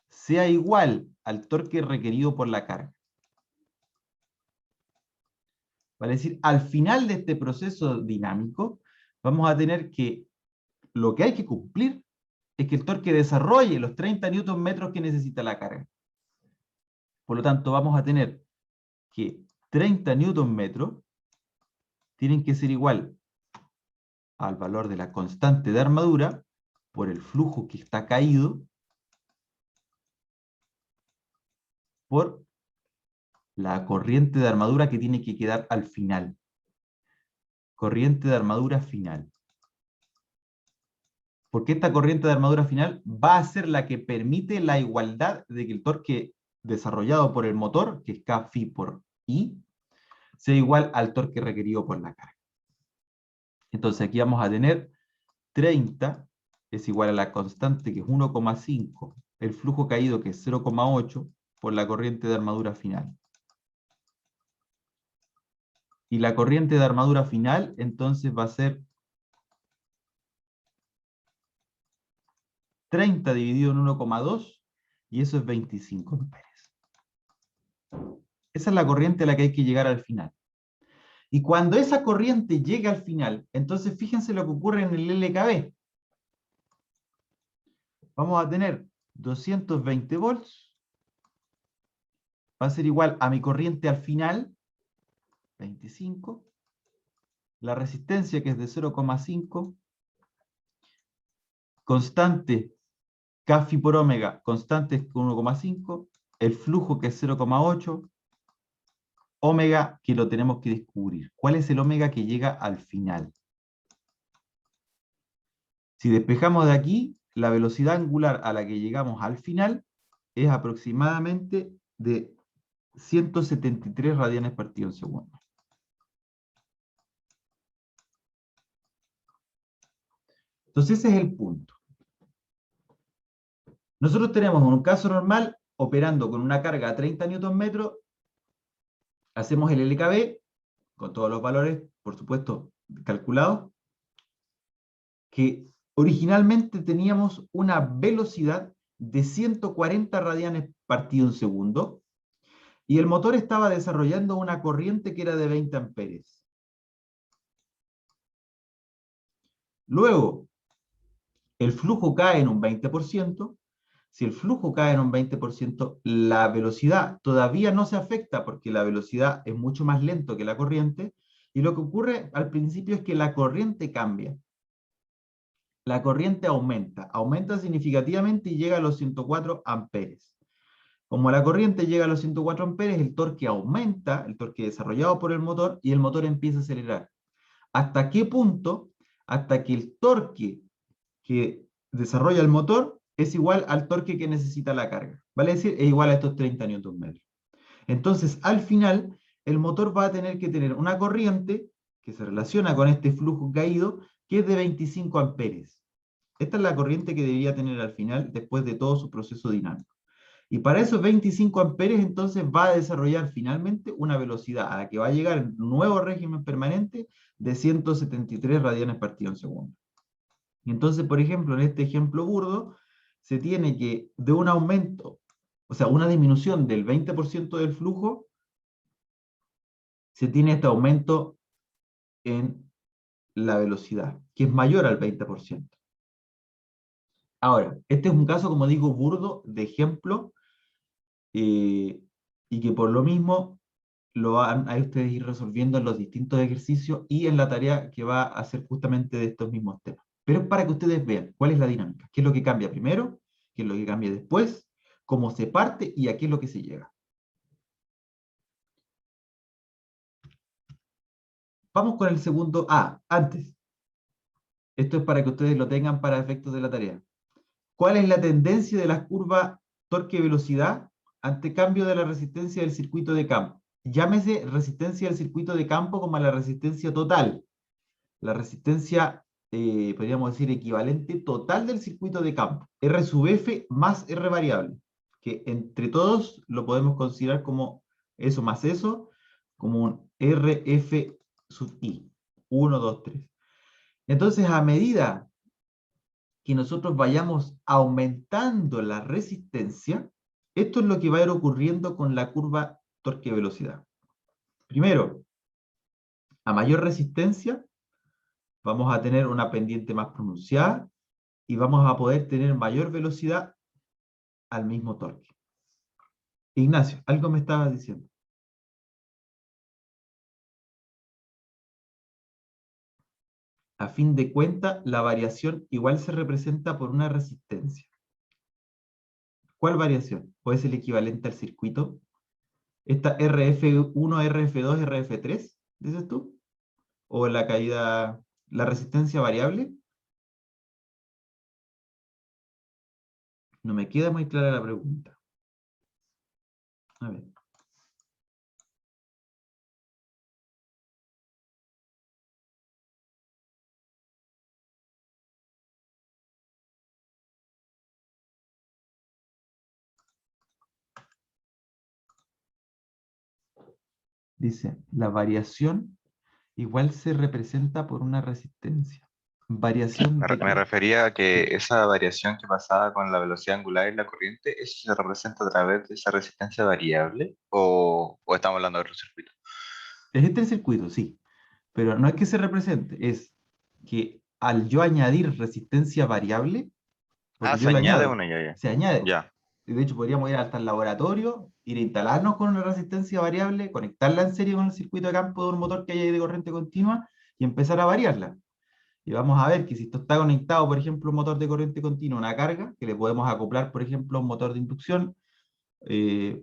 sea igual al torque requerido por la carga. Vale decir, al final de este proceso dinámico, vamos a tener que, lo que hay que cumplir es que el torque desarrolle los 30 Nm que necesita la carga. Por lo tanto, vamos a tener que 30 Nm tienen que ser igual al valor de la constante de armadura por el flujo que está caído por la corriente de armadura que tiene que quedar al final. Corriente de armadura final. Porque esta corriente de armadura final va a ser la que permite la igualdad de que el torque desarrollado por el motor, que es K-Phi por I, sea igual al torque requerido por la carga. Entonces aquí vamos a tener 30 es igual a la constante que es 1,5, el flujo caído que es 0,8 por la corriente de armadura final. Y la corriente de armadura final entonces va a ser 30 dividido en 1,2 y eso es 25 amperes. Esa es la corriente a la que hay que llegar al final. Y cuando esa corriente llega al final, entonces fíjense lo que ocurre en el LKB. Vamos a tener 220 volts, va a ser igual a mi corriente al final, 25, la resistencia que es de 0,5, constante K-Phi por omega, constante es 1,5, el flujo que es 0,8, omega que lo tenemos que descubrir. ¿Cuál es el omega que llega al final? Si despejamos de aquí, la velocidad angular a la que llegamos al final es aproximadamente de 173 radianes partido en segundo. Entonces ese es el punto. Nosotros tenemos en un caso normal, operando con una carga a 30 Nm, hacemos el LKB, con todos los valores, por supuesto, calculados, que originalmente teníamos una velocidad de 140 radianes partido en segundo, y el motor estaba desarrollando una corriente que era de 20 amperes. Luego, el flujo cae en un 20%. Si el flujo cae en un 20%, la velocidad todavía no se afecta porque la velocidad es mucho más lento que la corriente, y lo que ocurre al principio es que la corriente cambia. La corriente aumenta significativamente y llega a los 104 amperes. Como la corriente llega a los 104 amperes, el torque aumenta, el torque desarrollado por el motor, y el motor empieza a acelerar. ¿Hasta qué punto? Hasta que el torque que desarrolla el motor es igual al torque que necesita la carga. Vale decir, es igual a estos 30 Nm. Entonces, al final, el motor va a tener que tener una corriente que se relaciona con este flujo caído, que es de 25 amperes. Esta es la corriente que debería tener al final, después de todo su proceso dinámico. Y para esos 25 amperes, entonces, va a desarrollar finalmente una velocidad a la que va a llegar en un nuevo régimen permanente de 173 radianes partido en segundo. Y entonces, por ejemplo, en este ejemplo burdo, se tiene que, de un aumento, o sea, una disminución del 20% del flujo, se tiene este aumento en la velocidad, que es mayor al 20%. Ahora, este es un caso, como digo, burdo, de ejemplo, y que por lo mismo lo van a ustedes ir resolviendo en los distintos ejercicios y en la tarea que va a hacer justamente de estos mismos temas. Pero es para que ustedes vean cuál es la dinámica, qué es lo que cambia primero, qué es lo que cambia después, cómo se parte y a qué es lo que se llega. Vamos con el segundo. Antes. Esto es para que ustedes lo tengan para efectos de la tarea. ¿Cuál es la tendencia de la curva torque-velocidad ante cambio de la resistencia del circuito de campo? Llámese resistencia del circuito de campo como la resistencia total. La resistencia, podríamos decir, equivalente total del circuito de campo. R sub F más R variable, que entre todos lo podemos considerar como eso más eso, como un RF sub I. 1, 2, 3. Entonces, a medida que nosotros vayamos aumentando la resistencia, esto es lo que va a ir ocurriendo con la curva torque-velocidad. Primero, a mayor resistencia, vamos a tener una pendiente más pronunciada y vamos a poder tener mayor velocidad al mismo torque. Ignacio, algo me estabas diciendo. A fin de cuentas, la variación igual se representa por una resistencia. ¿Cuál variación? ¿Puede ser el equivalente al circuito? ¿Esta RF1, RF2, RF3, dices tú? ¿O la caída, la resistencia variable? No me queda muy clara la pregunta. A ver. Dice, la variación igual se representa por una resistencia. ¿Variación de Me qué? refería a que esa variación que pasaba con la velocidad angular y la corriente, ¿eso se representa a través de esa resistencia variable o estamos hablando de otro circuito? Es este el circuito, sí. Pero no es que se represente, es que al yo añadir resistencia variable, Ah, porque se yo lo añade añado, una ya, ya. se añade. Ya. Y de hecho, podríamos ir hasta el laboratorio, ir a instalarnos con una resistencia variable, conectarla en serie con el circuito de campo de un motor que haya de corriente continua y empezar a variarla. Y vamos a ver que si esto está conectado, por ejemplo, a un motor de corriente continua, una carga, que le podemos acoplar, por ejemplo, a un motor de inducción,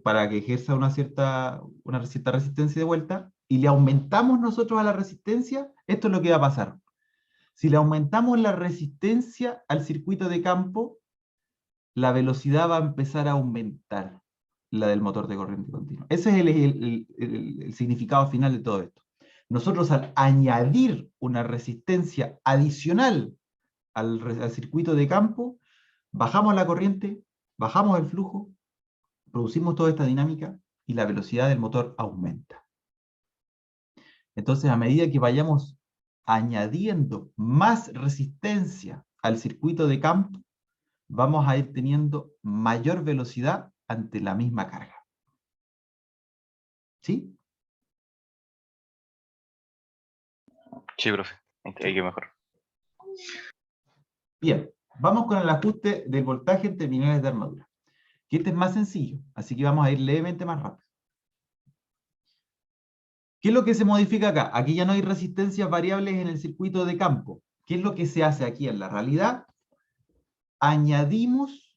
para que ejerza una cierta resistencia de vuelta, y le aumentamos nosotros a la resistencia, esto es lo que va a pasar. Si le aumentamos la resistencia al circuito de campo, la velocidad va a empezar a aumentar, la del motor de corriente continua. Ese es el significado final de todo esto. Nosotros al añadir una resistencia adicional al circuito de campo, bajamos la corriente, bajamos el flujo, producimos toda esta dinámica y la velocidad del motor aumenta. Entonces, a medida que vayamos añadiendo más resistencia al circuito de campo, vamos a ir teniendo mayor velocidad ante la misma carga. ¿Sí? Sí, profe. Hay que mejorar. Bien, vamos con el ajuste del voltaje en terminales de armadura, que este es más sencillo, así que vamos a ir levemente más rápido. ¿Qué es lo que se modifica acá? Aquí ya no hay resistencias variables en el circuito de campo. ¿Qué es lo que se hace aquí en la realidad? Añadimos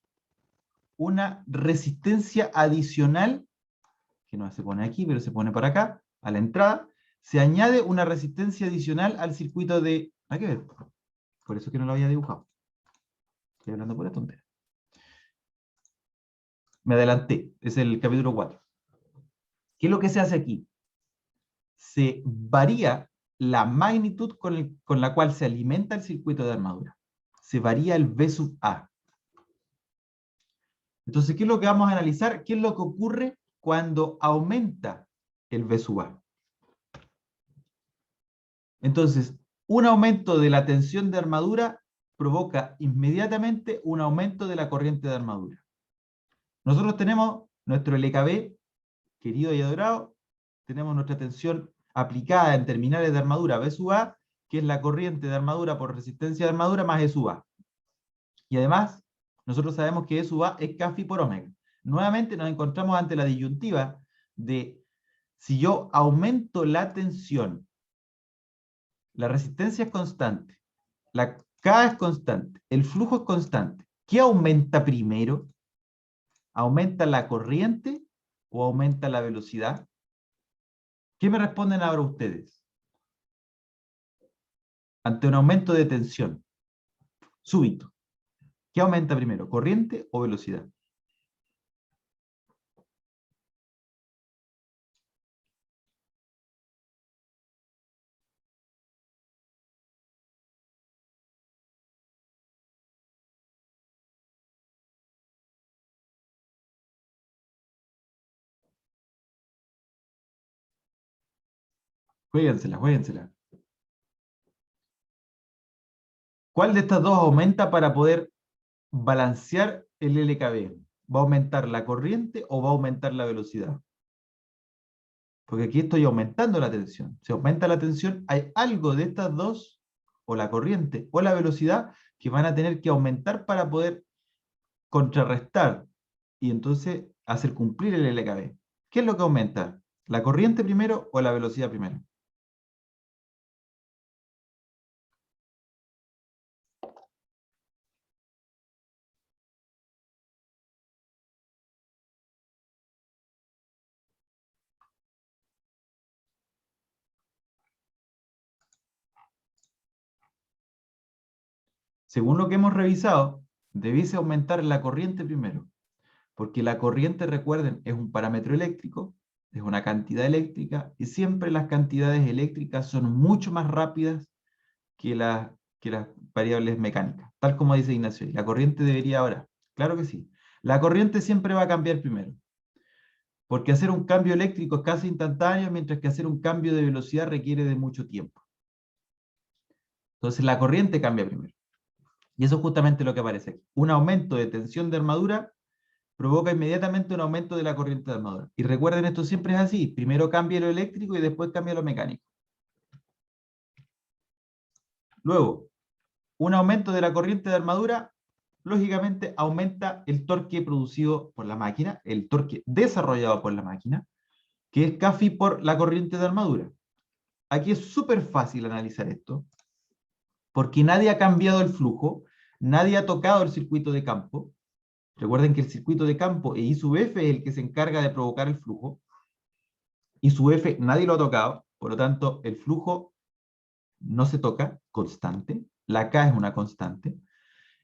una resistencia adicional, que no se pone aquí, pero se pone por acá, a la entrada. Se añade una resistencia adicional al circuito de... Hay que ver, por eso que no lo había dibujado. Estoy hablando por tontería. Me adelanté, es el capítulo 4. ¿Qué es lo que se hace aquí? Se varía la magnitud con la cual se alimenta el circuito de armadura. Se varía el V sub A. Entonces, ¿qué es lo que vamos a analizar? ¿Qué es lo que ocurre cuando aumenta el V sub A? Entonces, un aumento de la tensión de armadura provoca inmediatamente un aumento de la corriente de armadura. Nosotros tenemos nuestro LKB, querido y adorado, tenemos nuestra tensión aplicada en terminales de armadura V sub A, que es la corriente de armadura por resistencia de armadura más E sub A. Y además, nosotros sabemos que E sub A es K phi por omega. Nuevamente nos encontramos ante la disyuntiva de si yo aumento la tensión, la resistencia es constante, la K es constante, el flujo es constante. ¿Qué aumenta primero? ¿Aumenta la corriente o aumenta la velocidad? ¿Qué me responden ahora ustedes? Ante un aumento de tensión súbito, ¿qué aumenta primero? ¿Corriente o velocidad? Juéguensela, juéguensela. ¿Cuál de estas dos aumenta para poder balancear el LKB? ¿Va a aumentar la corriente o va a aumentar la velocidad? Porque aquí estoy aumentando la tensión. Si aumenta la tensión, hay algo de estas dos, o la corriente o la velocidad, que van a tener que aumentar para poder contrarrestar y entonces hacer cumplir el LKB. ¿Qué es lo que aumenta? ¿La corriente primero o la velocidad primero? Según lo que hemos revisado, debiese aumentar la corriente primero, porque la corriente, recuerden, es un parámetro eléctrico, es una cantidad eléctrica, y siempre las cantidades eléctricas son mucho más rápidas que las variables mecánicas, tal como dice Ignacio. ¿Y la corriente debería ahora? Claro que sí. La corriente siempre va a cambiar primero, porque hacer un cambio eléctrico es casi instantáneo, mientras que hacer un cambio de velocidad requiere de mucho tiempo. Entonces la corriente cambia primero. Y eso es justamente lo que aparece aquí. Un aumento de tensión de armadura provoca inmediatamente un aumento de la corriente de armadura. Y recuerden, esto siempre es así. Primero cambia lo eléctrico y después cambia lo mecánico. Luego, un aumento de la corriente de armadura, lógicamente aumenta el torque producido por la máquina, el torque desarrollado por la máquina, que es Kφ por la corriente de armadura. Aquí es súper fácil analizar esto, porque nadie ha cambiado el flujo, nadie ha tocado el circuito de campo. Recuerden que el circuito de campo e I sub F es el que se encarga de provocar el flujo. I sub F nadie lo ha tocado, por lo tanto el flujo no se toca, constante. La K es una constante.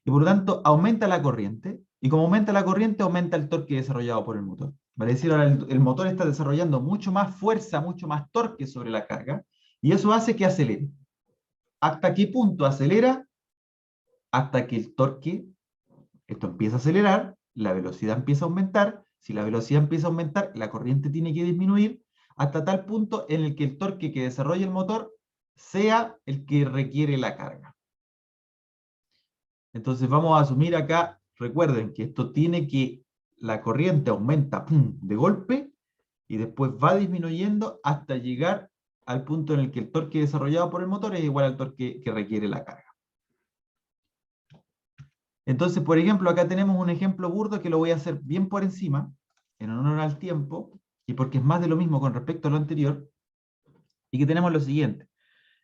Y por lo tanto aumenta la corriente, y como aumenta la corriente, aumenta el torque desarrollado por el motor. Vale decir, ahora el motor está desarrollando mucho más fuerza, mucho más torque sobre la carga, y eso hace que acelere. ¿Hasta qué punto acelera? Hasta que el torque, esto empieza a acelerar, la velocidad empieza a aumentar. Si la velocidad empieza a aumentar, la corriente tiene que disminuir, hasta tal punto en el que el torque que desarrolla el motor sea el que requiere la carga. Entonces vamos a asumir acá, recuerden que esto tiene que, la corriente aumenta ¡pum!, de golpe, y después va disminuyendo hasta llegar al punto en el que el torque desarrollado por el motor es igual al torque que requiere la carga. Entonces, por ejemplo, acá tenemos un ejemplo burdo que lo voy a hacer bien por encima, en honor al tiempo, y porque es más de lo mismo con respecto a lo anterior, y que tenemos lo siguiente.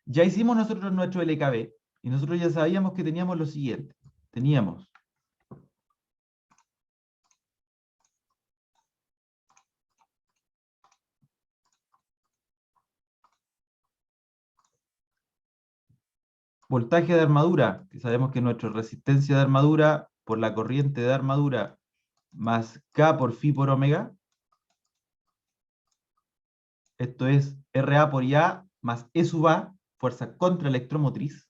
Ya hicimos nosotros nuestro LKB, y nosotros ya sabíamos que teníamos lo siguiente. Teníamos voltaje de armadura, que sabemos que nuestra resistencia de armadura por la corriente de armadura más K por Phi por omega. Esto es RA por IA más E sub A, fuerza contraelectromotriz.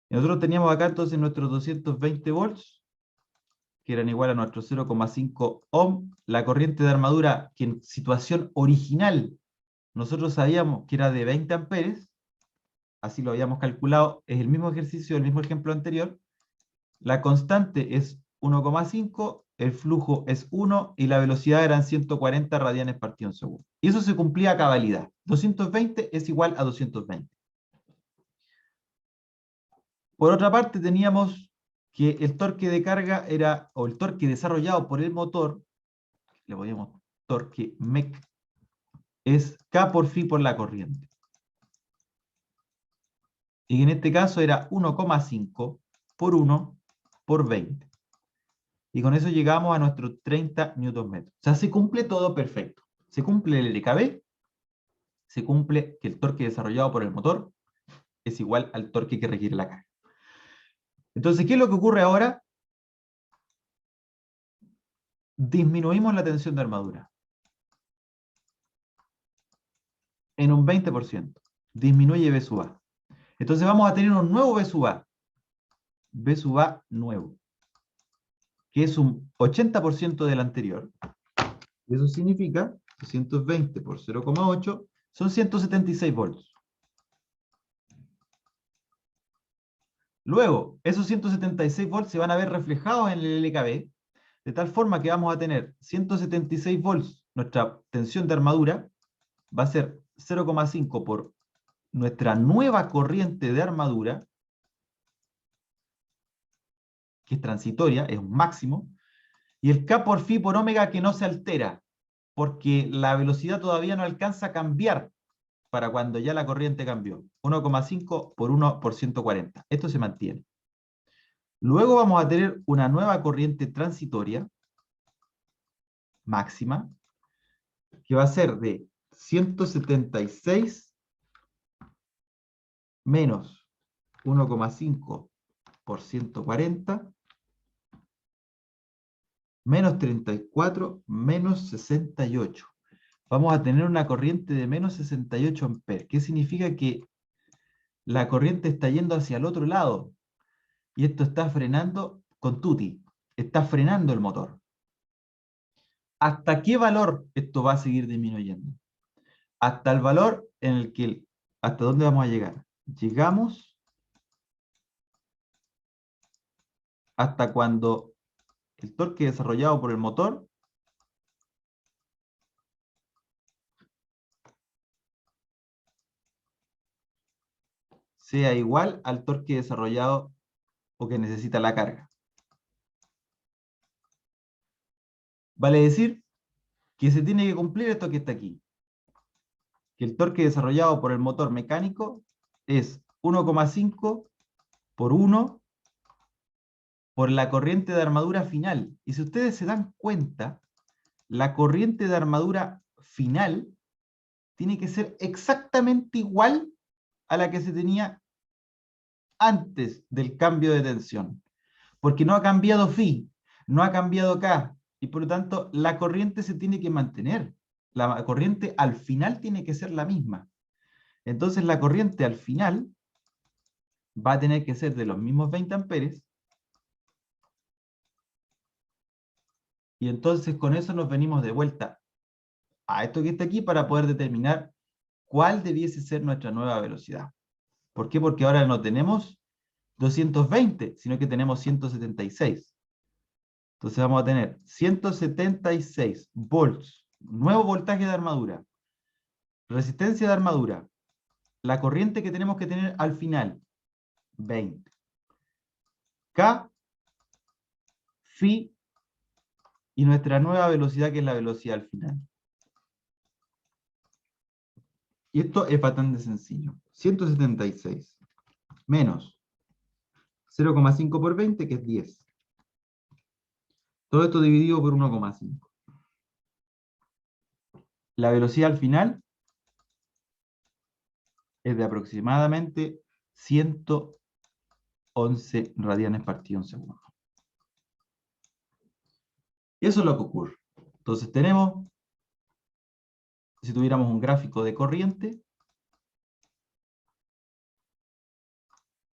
Y nosotros teníamos acá entonces nuestros 220 volts, que eran igual a nuestro 0,5 ohm. La corriente de armadura, que en situación original nosotros sabíamos que era de 20 amperes, así lo habíamos calculado, es el mismo ejercicio, el mismo ejemplo anterior. La constante es 1,5, el flujo es 1 y la velocidad eran 140 radianes partido en segundo. Y eso se cumplía a cabalidad. 220 es igual a 220. Por otra parte, teníamos que el torque de carga era, o el torque desarrollado por el motor, le podíamos torque mec, es K por Phi por la corriente. Y en este caso era 1,5 por 1 por 20. Y con eso llegamos a nuestros 30 Nm. O sea, se cumple todo perfecto. Se cumple el LKB, se cumple que el torque desarrollado por el motor es igual al torque que requiere la carga. Entonces, ¿qué es lo que ocurre ahora? Disminuimos la tensión de armadura en un 20%. Disminuye B sub A. Entonces vamos a tener un nuevo B sub A. B sub A nuevo, que es un 80% del anterior. Y eso significa 220 por 0,8 son 176 volts. Luego, esos 176 volts se van a ver reflejados en el LKB, de tal forma que vamos a tener 176 volts, nuestra tensión de armadura va a ser 0,5 por nuestra nueva corriente de armadura, que es transitoria, es un máximo, y el K por phi por omega que no se altera, porque la velocidad todavía no alcanza a cambiar para cuando ya la corriente cambió. 1,5 por 1 por 140. Esto se mantiene. Luego vamos a tener una nueva corriente transitoria, máxima, que va a ser de 176 menos 1,5 por 140, menos 34, menos 68. Vamos a tener una corriente de menos 68 amperes. ¿Qué significa? Que la corriente está yendo hacia el otro lado. Y esto está frenando con tutti. Está frenando el motor. ¿Hasta qué valor esto va a seguir disminuyendo? Hasta el valor en el que... ¿Hasta dónde vamos a llegar? Llegamos hasta cuando el torque desarrollado por el motor sea igual al torque desarrollado o que necesita la carga. Vale decir que se tiene que cumplir esto que está aquí. Que el torque desarrollado por el motor mecánico es 1,5 por 1 por la corriente de armadura final. Y si ustedes se dan cuenta, la corriente de armadura final tiene que ser exactamente igual a la que se tenía antes del cambio de tensión. Porque no ha cambiado phi, no ha cambiado K, y por lo tanto la corriente se tiene que mantener. La corriente al final tiene que ser la misma. Entonces la corriente al final va a tener que ser de los mismos 20 amperes, y entonces con eso nos venimos de vuelta a esto que está aquí para poder determinar cuál debiese ser nuestra nueva velocidad. ¿Por qué? Porque ahora no tenemos 220, sino que tenemos 176. Entonces vamos a tener 176 volts, nuevo voltaje de armadura, resistencia de armadura, la corriente que tenemos que tener al final, 20. K, phi, y nuestra nueva velocidad, que es la velocidad al final. Y esto es bastante sencillo. 176 menos 0,5 por 20, que es 10. Todo esto dividido por 1,5. La velocidad al final es de aproximadamente 111 radianes partido en segundo. Y eso es lo que ocurre. Entonces tenemos, si tuviéramos un gráfico de corriente,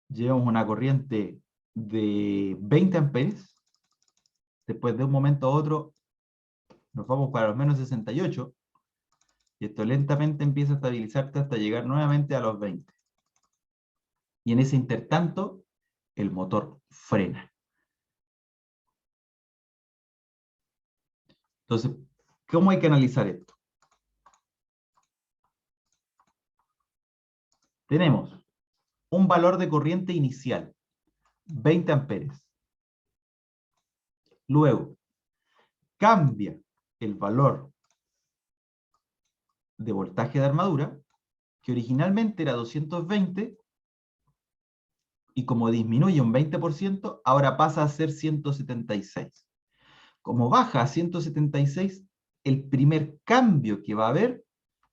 llevamos una corriente de 20 amperes, después de un momento a otro nos vamos para los menos 68, y esto lentamente empieza a estabilizarse hasta llegar nuevamente a los 20. Y en ese intertanto, el motor frena. Entonces, ¿cómo hay que analizar esto? Tenemos un valor de corriente inicial, 20 amperes. Luego, cambia el valor de voltaje de armadura, que originalmente era 220, y como disminuye un 20%, ahora pasa a ser 176. Como baja a 176, el primer cambio que va a haber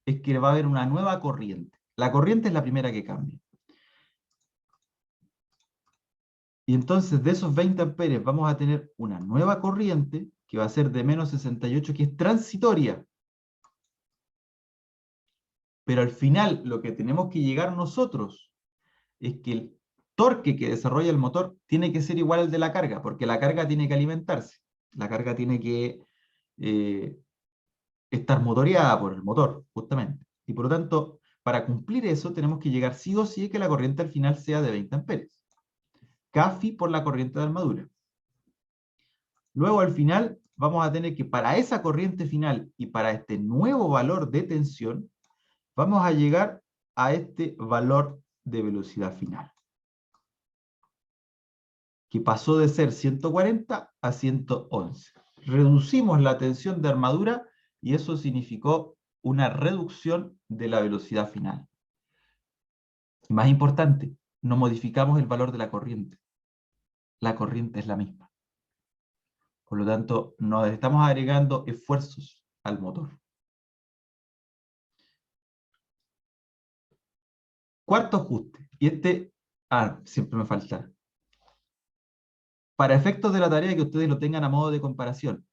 es que va a haber una nueva corriente. La corriente es la primera que cambia. Y entonces de esos 20 amperes vamos a tener una nueva corriente que va a ser de menos 68, que es transitoria. Pero al final lo que tenemos que llegar nosotros es que el torque que desarrolla el motor tiene que ser igual al de la carga, porque la carga tiene que alimentarse. La carga tiene que estar motoreada por el motor, justamente. Y por lo tanto, para cumplir eso, tenemos que llegar sí o sí a que la corriente al final sea de 20 amperes. K-phi por la corriente de armadura. Luego al final vamos a tener que para esa corriente final y para este nuevo valor de tensión, vamos a llegar a este valor de velocidad final, que pasó de ser 140 a 111. Reducimos la tensión de armadura y eso significó una reducción de la velocidad final. Y más importante, no modificamos el valor de la corriente. La corriente es la misma. Por lo tanto, no estamos agregando esfuerzos al motor. Cuarto ajuste. Y este, siempre me falta. Para efectos de la tarea, que ustedes lo tengan a modo de comparación.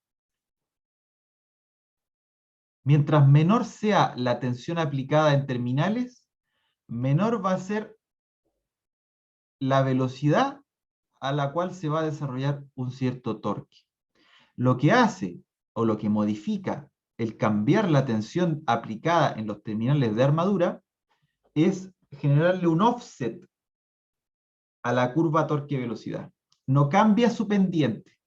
Mientras menor sea la tensión aplicada en terminales, menor va a ser la velocidad a la cual se va a desarrollar un cierto torque. Lo que hace o lo que modifica el cambiar la tensión aplicada en los terminales de armadura es generarle un offset a la curva torque-velocidad. No cambia su pendiente,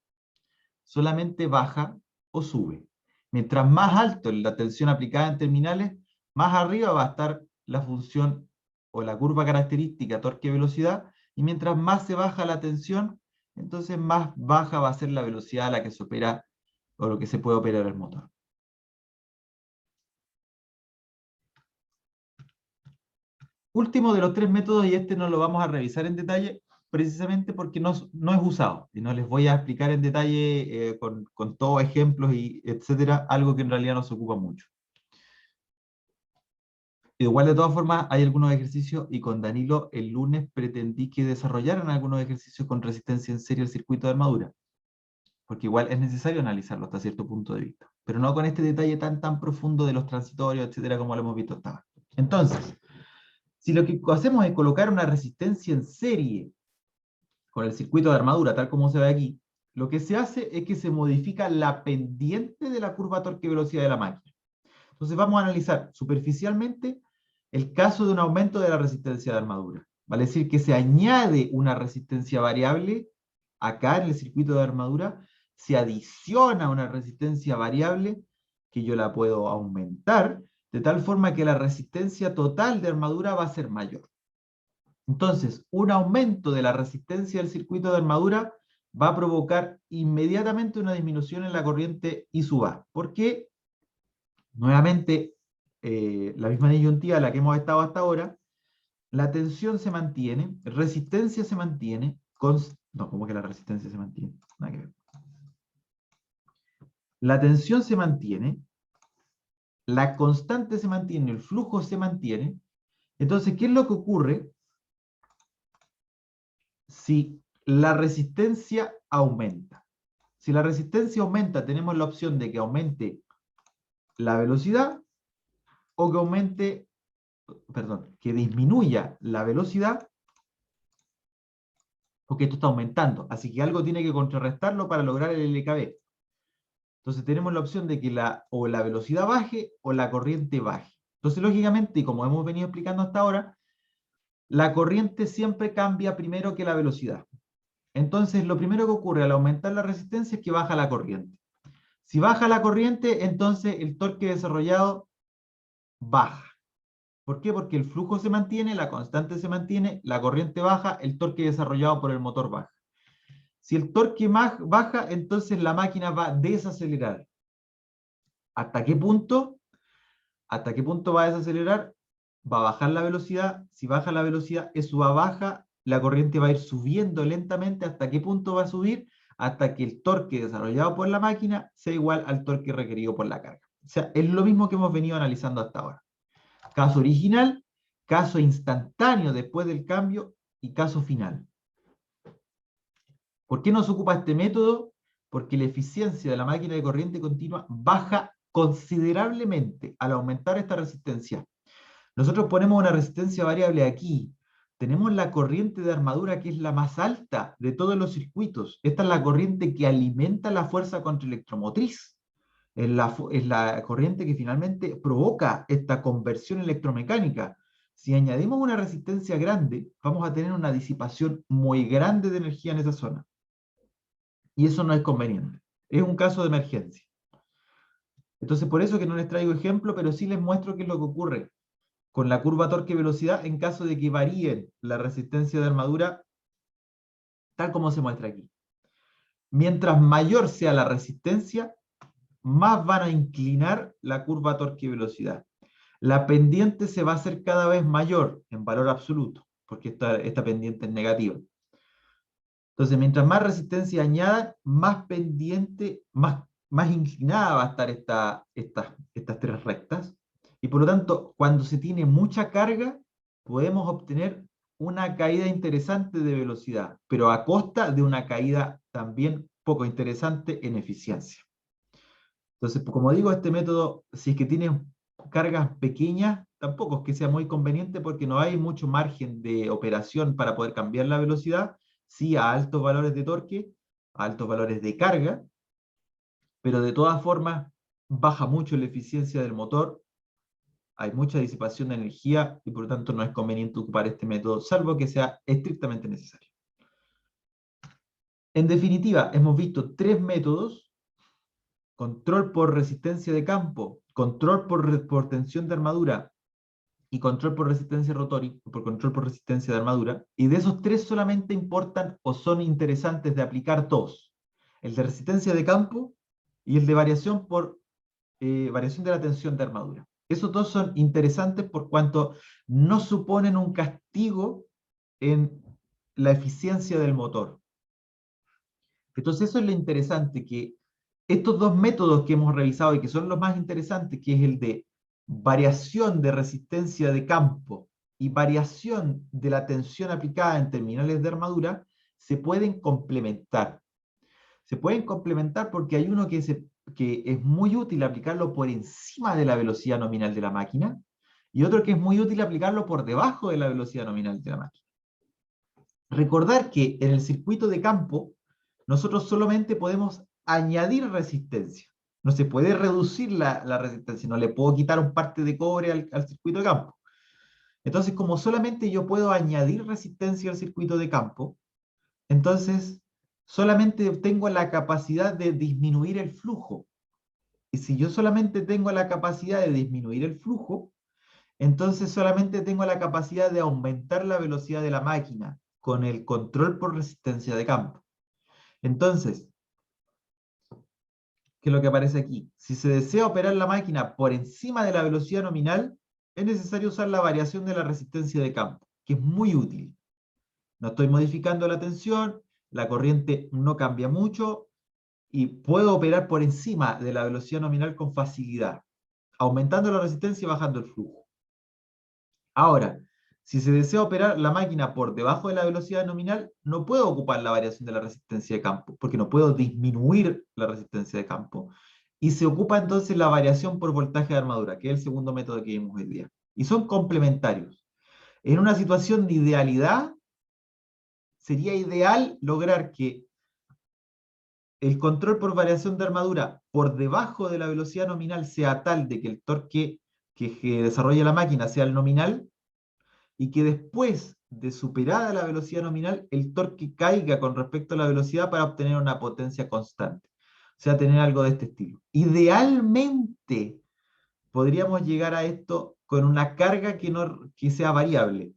solamente baja o sube. Mientras más alto la tensión aplicada en terminales, más arriba va a estar la función o la curva característica torque-velocidad, y mientras más se baja la tensión, entonces más baja va a ser la velocidad a la que se opera o lo que se puede operar el motor. Último de los tres métodos, y este no lo vamos a revisar en detalle, precisamente porque no es usado, y no les voy a explicar en detalle con todos ejemplos y etcétera, algo que en realidad no se ocupa mucho. Igual de todas formas hay algunos ejercicios, y con Danilo el lunes pretendí que desarrollaran algunos ejercicios con resistencia en serie al circuito de armadura, porque igual es necesario analizarlo hasta cierto punto de vista, pero no con este detalle tan profundo de los transitorios, etcétera, como lo hemos visto hasta ahora. Entonces, si lo que hacemos es colocar una resistencia en serie con el circuito de armadura, tal como se ve aquí, lo que se hace es que se modifica la pendiente de la curva torque-velocidad de la máquina. Entonces vamos a analizar superficialmente el caso de un aumento de la resistencia de armadura. Vale decir que se añade una resistencia variable acá en el circuito de armadura, se adiciona una resistencia variable que yo la puedo aumentar, de tal forma que la resistencia total de armadura va a ser mayor. Entonces, un aumento de la resistencia del circuito de armadura va a provocar inmediatamente una disminución en la corriente I sub A. ¿Por qué? Nuevamente, la misma disyuntiva a la que hemos estado hasta ahora, la tensión se mantiene, resistencia se mantiene, no, ¿cómo que la resistencia se mantiene? Nada que ver. La tensión se mantiene, la constante se mantiene, el flujo se mantiene. Entonces, ¿qué es lo que ocurre si la resistencia aumenta? Si la resistencia aumenta, tenemos la opción de que aumente la velocidad o que aumente, perdón, que disminuya la velocidad, porque esto está aumentando. Así que algo tiene que contrarrestarlo para lograr el LKB. Entonces tenemos la opción de que o la velocidad baje o la corriente baje. Entonces, lógicamente, y como hemos venido explicando hasta ahora, la corriente siempre cambia primero que la velocidad. Entonces, lo primero que ocurre al aumentar la resistencia es que baja la corriente. Si baja la corriente, entonces el torque desarrollado baja. ¿Por qué? Porque el flujo se mantiene, la constante se mantiene, la corriente baja, el torque desarrollado por el motor baja. Si el torque baja, entonces la máquina va a desacelerar. ¿Hasta qué punto? ¿Hasta qué punto va a desacelerar? Va a bajar la velocidad. Si baja la velocidad, eso va a bajar, la corriente va a ir subiendo lentamente. ¿Hasta qué punto va a subir? Hasta que el torque desarrollado por la máquina sea igual al torque requerido por la carga. O sea, es lo mismo que hemos venido analizando hasta ahora. Caso original, caso instantáneo después del cambio y caso final. ¿Por qué nos ocupa este método? Porque la eficiencia de la máquina de corriente continua baja considerablemente al aumentar esta resistencia. Nosotros ponemos una resistencia variable aquí. Tenemos la corriente de armadura, que es la más alta de todos los circuitos. Esta es la corriente que alimenta la fuerza contraelectromotriz. es la corriente que finalmente provoca esta conversión electromecánica. Si añadimos una resistencia grande, vamos a tener una disipación muy grande de energía en esa zona. Y eso no es conveniente. Es un caso de emergencia. Entonces, por eso que no les traigo ejemplo, pero sí les muestro qué es lo que ocurre con la curva torque-velocidad en caso de que varíen la resistencia de armadura, tal como se muestra aquí. Mientras mayor sea la resistencia, más van a inclinar la curva torque-velocidad. La pendiente se va a hacer cada vez mayor en valor absoluto, porque esta pendiente es negativa. Entonces, mientras más resistencia añadan, más pendiente, más inclinada va a estar estas tres rectas. Y por lo tanto, cuando se tiene mucha carga, podemos obtener una caída interesante de velocidad, pero a costa de una caída también poco interesante en eficiencia. Entonces, como digo, este método, si es que tiene cargas pequeñas, tampoco es que sea muy conveniente porque no hay mucho margen de operación para poder cambiar la velocidad, sí a altos valores de torque, a altos valores de carga, pero de todas formas baja mucho la eficiencia del motor, hay mucha disipación de energía y por lo tanto no es conveniente ocupar este método, salvo que sea estrictamente necesario. En definitiva, hemos visto tres métodos: control por resistencia de campo, control por tensión de armadura y control por resistencia rotórica, por control por resistencia de armadura, y de esos tres solamente importan o son interesantes de aplicar dos: el de resistencia de campo y el de variación por variación de la tensión de armadura. Esos dos son interesantes por cuanto no suponen un castigo en la eficiencia del motor. Entonces eso es lo interesante, que estos dos métodos que hemos revisado y que son los más interesantes, que es el de variación de resistencia de campo y variación de la tensión aplicada en terminales de armadura, se pueden complementar. Se pueden complementar porque hay uno que es muy útil aplicarlo por encima de la velocidad nominal de la máquina y otro que es muy útil aplicarlo por debajo de la velocidad nominal de la máquina. Recordar que en el circuito de campo nosotros solamente podemos añadir resistencia. No se puede reducir la resistencia, no le puedo quitar un parte de cobre al circuito de campo. Entonces, como solamente yo puedo añadir resistencia al circuito de campo, entonces solamente tengo la capacidad de disminuir el flujo. Y si yo solamente tengo la capacidad de disminuir el flujo, entonces solamente tengo la capacidad de aumentar la velocidad de la máquina con el control por resistencia de campo. Entonces, ¿qué es lo que aparece aquí? Si se desea operar la máquina por encima de la velocidad nominal, es necesario usar la variación de la resistencia de campo, que es muy útil. No estoy modificando la tensión, la corriente no cambia mucho y puedo operar por encima de la velocidad nominal con facilidad, aumentando la resistencia y bajando el flujo. Ahora, si se desea operar la máquina por debajo de la velocidad nominal, no puedo ocupar la variación de la resistencia de campo, porque no puedo disminuir la resistencia de campo. Y se ocupa entonces la variación por voltaje de armadura, que es el segundo método que vimos hoy día. Y son complementarios. En una situación de idealidad, sería ideal lograr que el control por variación de armadura por debajo de la velocidad nominal sea tal de que el torque que desarrolla la máquina sea el nominal, y que después de superada la velocidad nominal, el torque caiga con respecto a la velocidad para obtener una potencia constante. O sea, tener algo de este estilo. Idealmente, podríamos llegar a esto con una carga que sea variable.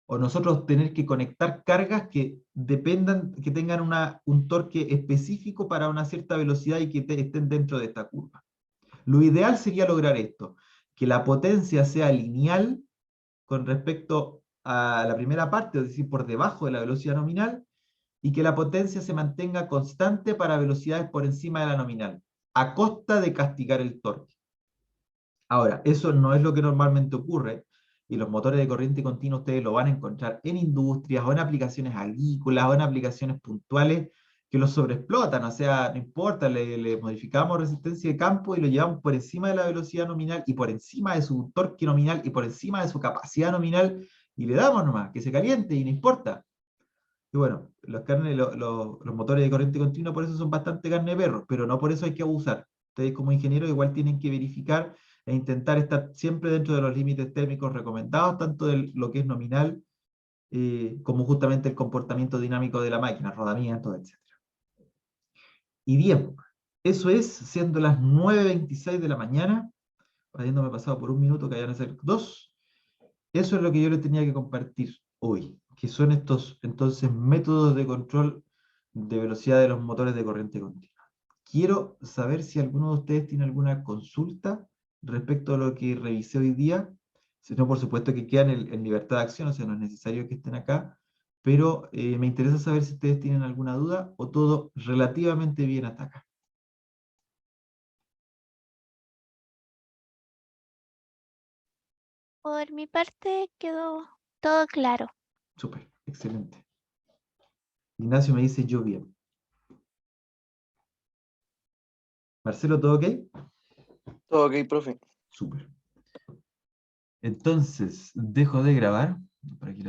O nosotros tener que conectar cargas que dependan, que tengan un torque específico para una cierta velocidad y que estén dentro de esta curva. Lo ideal sería lograr esto, que la potencia sea lineal con respecto a la primera parte, es decir, por debajo de la velocidad nominal, y que la potencia se mantenga constante para velocidades por encima de la nominal, a costa de castigar el torque. Ahora, eso no es lo que normalmente ocurre, y los motores de corriente continua ustedes lo van a encontrar en industrias, o en aplicaciones agrícolas, o en aplicaciones puntuales que los sobreexplotan, o sea, no importa, le modificamos resistencia de campo y lo llevamos por encima de la velocidad nominal, y por encima de su torque nominal, y por encima de su capacidad nominal, y le damos nomás, que se caliente, y no importa. Y bueno, los motores de corriente continua por eso son bastante carne de perro, pero no por eso hay que abusar. Ustedes como ingenieros igual tienen que verificar e intentar estar siempre dentro de los límites térmicos recomendados, tanto de lo que es nominal, como justamente el comportamiento dinámico de la máquina, rodamientos, etc. Y bien, eso es, siendo las 9:26 de la mañana, habiéndome pasado por un minuto, que vayan a ser 2, eso es lo que yo les tenía que compartir hoy, que son estos, entonces, métodos de control de velocidad de los motores de corriente continua. Quiero saber si alguno de ustedes tiene alguna consulta respecto a lo que revisé hoy día. Si no, por supuesto que quedan en libertad de acción, o sea, no es necesario que estén acá, pero me interesa saber si ustedes tienen alguna duda o todo relativamente bien hasta acá. Por mi parte quedó todo claro. Súper, excelente. Ignacio me dice yo bien. Marcelo, ¿todo ok? Todo ok, profe. Súper. Entonces, dejo de grabar para que